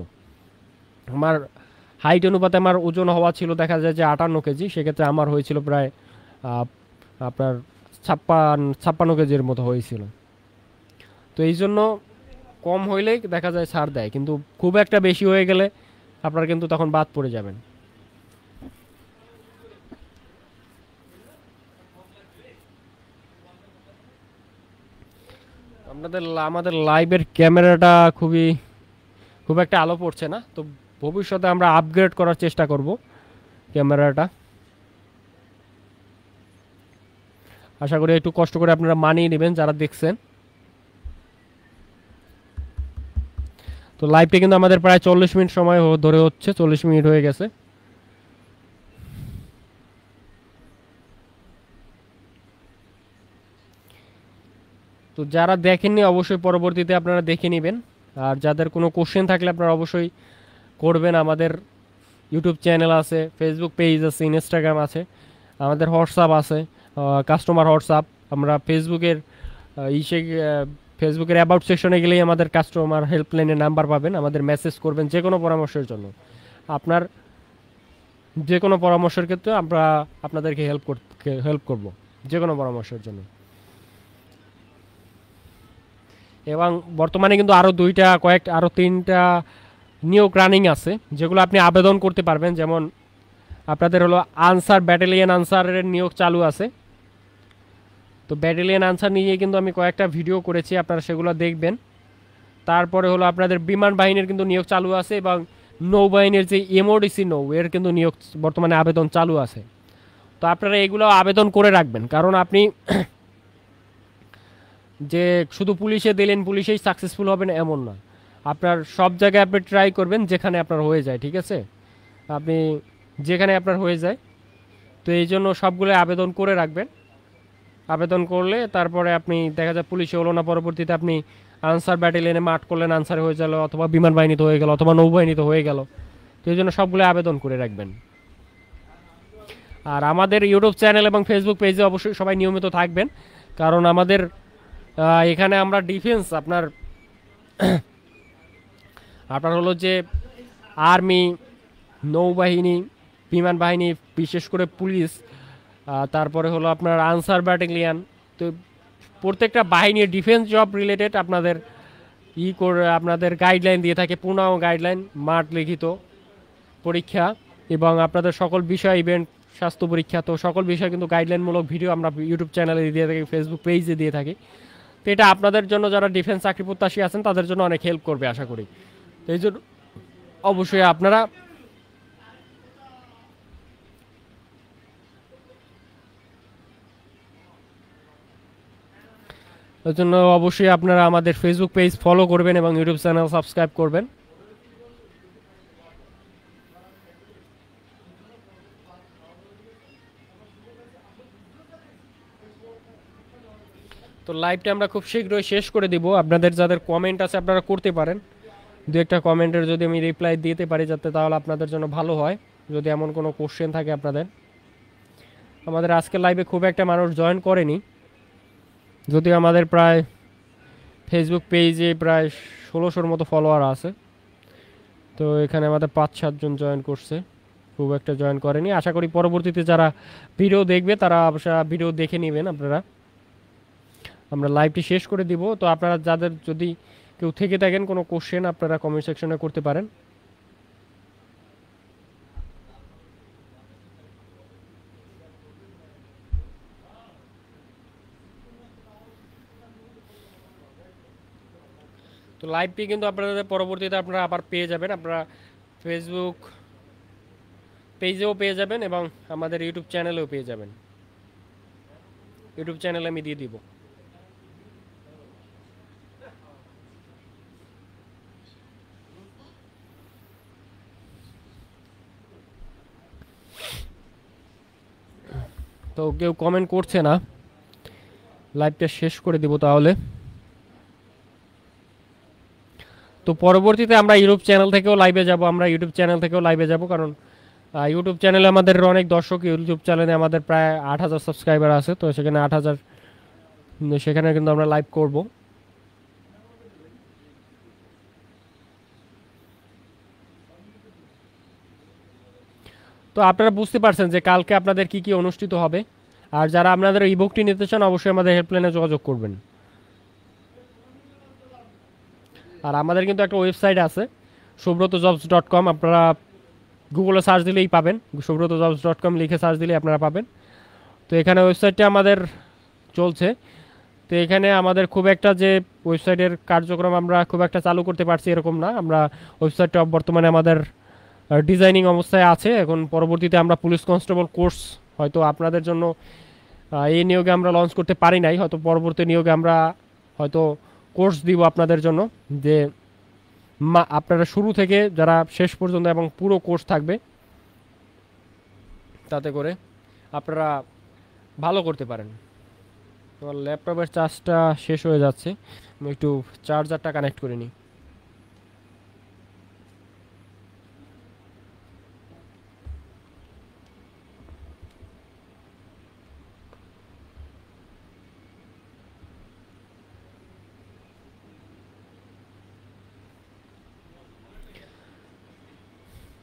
আমার হাইট অনুপাতে আমার ওজন হওয়া ছিল দেখা যায় যে 58 কেজি, সেক্ষেত্রে আমার হয়েছিল প্রায় আপনার 56 কেজির মতো হয়েছিল। তো এই জন্য কম হইলেই দেখা যায় ছাড় দেয়, কিন্তু খুব একটা বেশি হয়ে গেলে আপনার কিন্তু তখন বাদ পড়ে যাবেন। আমাদের লাইভের ক্যামেরাটা খুব একটা আলো পড়ছে না, তো ভবিষ্যতে আমরা আপগ্রেড করার চেষ্টা করব ক্যামেরাটা। আশা করি একটু কষ্ট করে আপনারা মানিয়ে নেবেন যারা দেখছেন। তো লাইভটা কিন্তু আমাদের প্রায় 40 মিনিট সময় ধরে হচ্ছে, 40 মিনিট হয়ে গেছে। তো যারা দেখেননি অবশ্যই পরবর্তীতে আপনারা দেখে নেবেন। আর যাদের কোনো কোশ্চেন থাকলে আপনারা অবশ্যই করবেন। আমাদের ইউটিউব চ্যানেল আছে, ফেসবুক পেজ আছে, ইনস্টাগ্রাম আছে, আমাদের হোয়াটসঅ্যাপ আছে, কাস্টমার হোয়াটসঅ্যাপ। আমরা ফেসবুকের অ্যাবাউট সেকশনে গেলেই আমাদের কাস্টমার হেল্পলাইনের নাম্বার পাবেন। আমাদের মেসেজ করবেন যে কোনো পরামর্শের জন্য। আপনার যে কোনো পরামর্শের ক্ষেত্রে আমরা আপনাদেরকে হেল্প করব যে কোনো পরামর্শের জন্য। এবং বর্তমানে কিন্তু আরও 3টা নিয়োগ রানিং আছে, যেগুলো আপনি আবেদন করতে পারবেন। যেমন আপনাদের হলো ব্যাটালিয়ন আনসারের নিয়োগ চালু আছে। তো ব্যাটালিয়ন আনসার নিয়ে কিন্তু আমি কয়েকটা ভিডিও করেছি, আপনারা সেগুলো দেখবেন। তারপরে হলো আপনাদের বিমান বাহিনীর কিন্তু নিয়োগ চালু আছে, এবং নৌবাহিনীর যে এমওডিসি এর কিন্তু নিয়োগ বর্তমানে আবেদন চালু আছে। তো আপনারা এগুলো আবেদন করে রাখবেন, কারণ আপনি যে শুধু পুলিশে দিলেন পুলিশেই সাকসেসফুল হবেন এমন না। আপনার সব জায়গায় আপনি ট্রাই করবেন যেখানে আপনার হয়ে যায়, ঠিক আছে? আপনি যেখানে আপনার হয়ে যায়, তো এই জন্য সবগুলো আবেদন করে রাখবেন। আবেদন করলে তারপরে আপনি দেখা যায় পুলিশে হলো না, পরবর্তীতে আপনি আনসার ব্যাটালিয়নে মাঠ করলেন, আনসার হয়ে গেল, অথবা বিমান বাহিনীতে হয়ে গেল, অথবা নৌবাহিনীতে হয়ে গেল। তো এই জন্য সবগুলো আবেদন করে রাখবেন। আর আমাদের ইউটিউব চ্যানেল এবং ফেসবুক পেজে অবশ্যই সবাই নিয়মিত থাকবেন, কারণ আমাদের এখানে আমরা ডিফেন্স আপনার হলো যে আর্মি, নৌবাহিনী, বিমান বাহিনী, বিশেষ করে পুলিশ, তারপরে হলো আপনার আনসার ব্যাটালিয়ান, তো প্রত্যেকটা বাহিনীর ডিফেন্স জব রিলেটেড আপনাদের গাইডলাইন দিয়ে থাকে, পূর্ণাঙ্গ গাইডলাইন, মাঠ লিখিত পরীক্ষা, এবং আপনাদের সকল বিষয়, ইভেন্ট, স্বাস্থ্য পরীক্ষা, তো সকল বিষয় কিন্তু গাইডলাইনমূলক ভিডিও আমরা ইউটিউব চ্যানেলে দিয়ে থাকি, ফেসবুক পেজে দিয়ে থাকি। তো এটা আপনাদের জন্য, যারা ডিফেন্স চাকরি প্রত্যাশী আছেন তাদের জন্য অনেক হেল্প করবে আশা করি। তো এই জন্য অবশ্যই আপনারা আমাদের ফেসবুক পেজ ফলো করবেন এবং ইউটিউব চ্যানেল সাবস্ক্রাইব করবেন। তো লাইভটা আমরা খুব শীঘ্রই শেষ করে দিব। আপনাদের যাদের কমেন্ট আছে আপনারা করতে পারেন, দু একটা কমেন্টের যদি আমি রিপ্লাই দিতে পারি যাতে, তাহলে আপনাদের জন্য ভালো হয়। যদি এমন কোনো কোশ্চেন থাকে আপনাদের। আমাদের আজকের লাইভে খুব একটা মানুষ জয়েন করেনি, যদিও আমাদের প্রায় ফেসবুক পেজে প্রায় 1600-র মতো ফলোয়ার আছে। তো এখানে আমাদের 5-7 জন জয়েন করছে, খুব একটা জয়েন করেনি। আশা করি পরবর্তীতে যারা ভিডিও দেখবে তারা অবশ্যই ভিডিও দেখে নেবেন আপনারা। আমরা লাইভটি শেষ করে দিব। তো আপনারা যাদের যদি কেউ থেকে থাকেন কোনো কোশ্চেন, আপনারা কমেন্ট সেকশনে করতে পারেন। তো লাইভটি কিন্তু আপনাদের পরবর্তীতে আপনারা আবার পেয়ে যাবেন, আপনারা ফেসবুক পেজেও পেয়ে যাবেন এবং আমাদের ইউটিউব চ্যানেলেও পেয়ে যাবেন। ইউটিউব চ্যানেলে আমি দিয়ে দিব। তো কেউ কমেন্ট করছে না, লাইভটা শেষ করে দিব তাহলে। তো পরবর্তীতে আমরা ইউটিউব চ্যানেল থেকেও লাইভে যাব, কারণ ইউটিউব চ্যানেলে আমাদের অনেক দর্শক, ইউটিউব চ্যানেলে আমাদের প্রায় 8000 সাবস্ক্রাইবার আছে। তো সেখানে 8000 সেখানে কিন্তু আমরা লাইভ করব। তো আপনারা বুঝতে পারছেন যে কালকে আপনাদের কি কি অনুষ্ঠিত হবে। আর যারা আপনাদের ইবুকটি নিতে চান অবশ্যই আমাদের হেল্পলাইনে যোগাযোগ করবেন। আর আমাদের কিন্তু একটা ওয়েবসাইট আছে subrotojobs.com, আপনারা গুগলে সার্চ দিলেই পাবেন, subrotojobs.com লিখে সার্চ দিলেই আপনারা পাবেন। তো এখানে ওয়েবসাইটটা আমাদের চলছে। তো এখানে আমাদের খুব একটা যে ওয়েবসাইটের কার্যক্রম আমরা খুব একটা চালু করতে পারছি এরকম না। আমরা ওয়েবসাইটটা বর্তমানে আমাদের ডিজাইনিং অবস্থায় আছে। এখন পরবর্তীতে আমরা পুলিশ কনস্টেবল কোর্স হয়তো আপনাদের জন্য এই নিয়োগে আমরা লঞ্চ করতে পারি নাই, হয়তো পরবর্তী নিয়োগে আমরা হয়তো কোর্স দিব আপনাদের জন্য, যে আপনারা শুরু থেকে যারা শেষ পর্যন্ত এবং পুরো কোর্স থাকবে, তাতে করে আপনারা ভালো করতে পারেন। তোমার ল্যাপটপের চার্জটা শেষ হয়ে যাচ্ছে, আমি একটু চার্জারটা কানেক্ট করে নিই।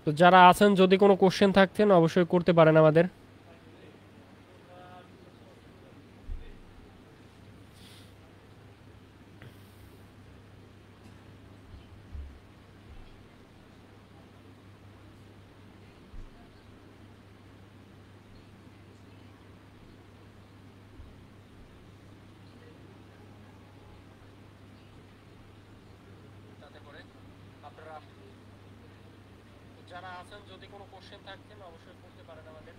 তো যারা আছেন যদি কোনো কোশ্চেন থাকতেন অবশ্যই করতে পারেন আমাদের। যারা আছেন যদি কোনো কোশ্চেন থাকতেন অবশ্যই করতে পারেন আমাদের।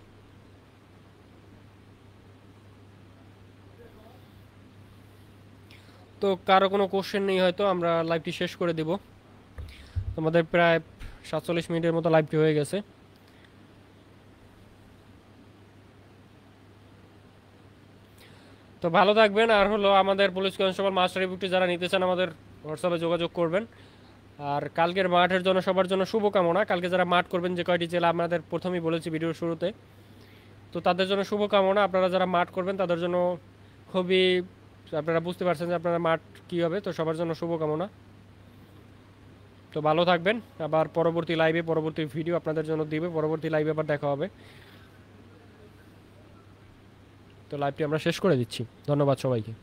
তো কারো কোনো কোশ্চেন নেই হয়তো আমরা লাইভটি শেষ করে দিব। তোমাদের প্রায় 47 মিনিটের মতো লাইভটি হয়ে গেছে। তো ভালো থাকবেন। আর হলো আমাদের পুলিশ কনস্টেবল মাস্টার ইবুকটি যারা নিতে চান আমাদের হোয়াটসঅ্যাপে যোগাযোগ করবেন। আর কালকের মাঠের জন্য সবার জন্য শুভকামনা। কালকে যারা মাঠ করবেন যে কয়টি জেলা আমাদের প্রথমেই বলেছি ভিডিওর শুরুতে, তো তাদের জন্য শুভকামনা। আপনারা যারা মাঠ করবেন তাদের জন্য খুবই, আপনারা বুঝতে পারছেন যে আপনারা মাঠ কী হবে। তো সবার জন্য শুভকামনা। তো ভালো থাকবেন। আবার পরবর্তী লাইভে পরবর্তী ভিডিও আপনাদের জন্য দিবে, পরবর্তী লাইভে আবার দেখা হবে। তো লাইভটি আমরা শেষ করে দিচ্ছি। ধন্যবাদ সবাইকে।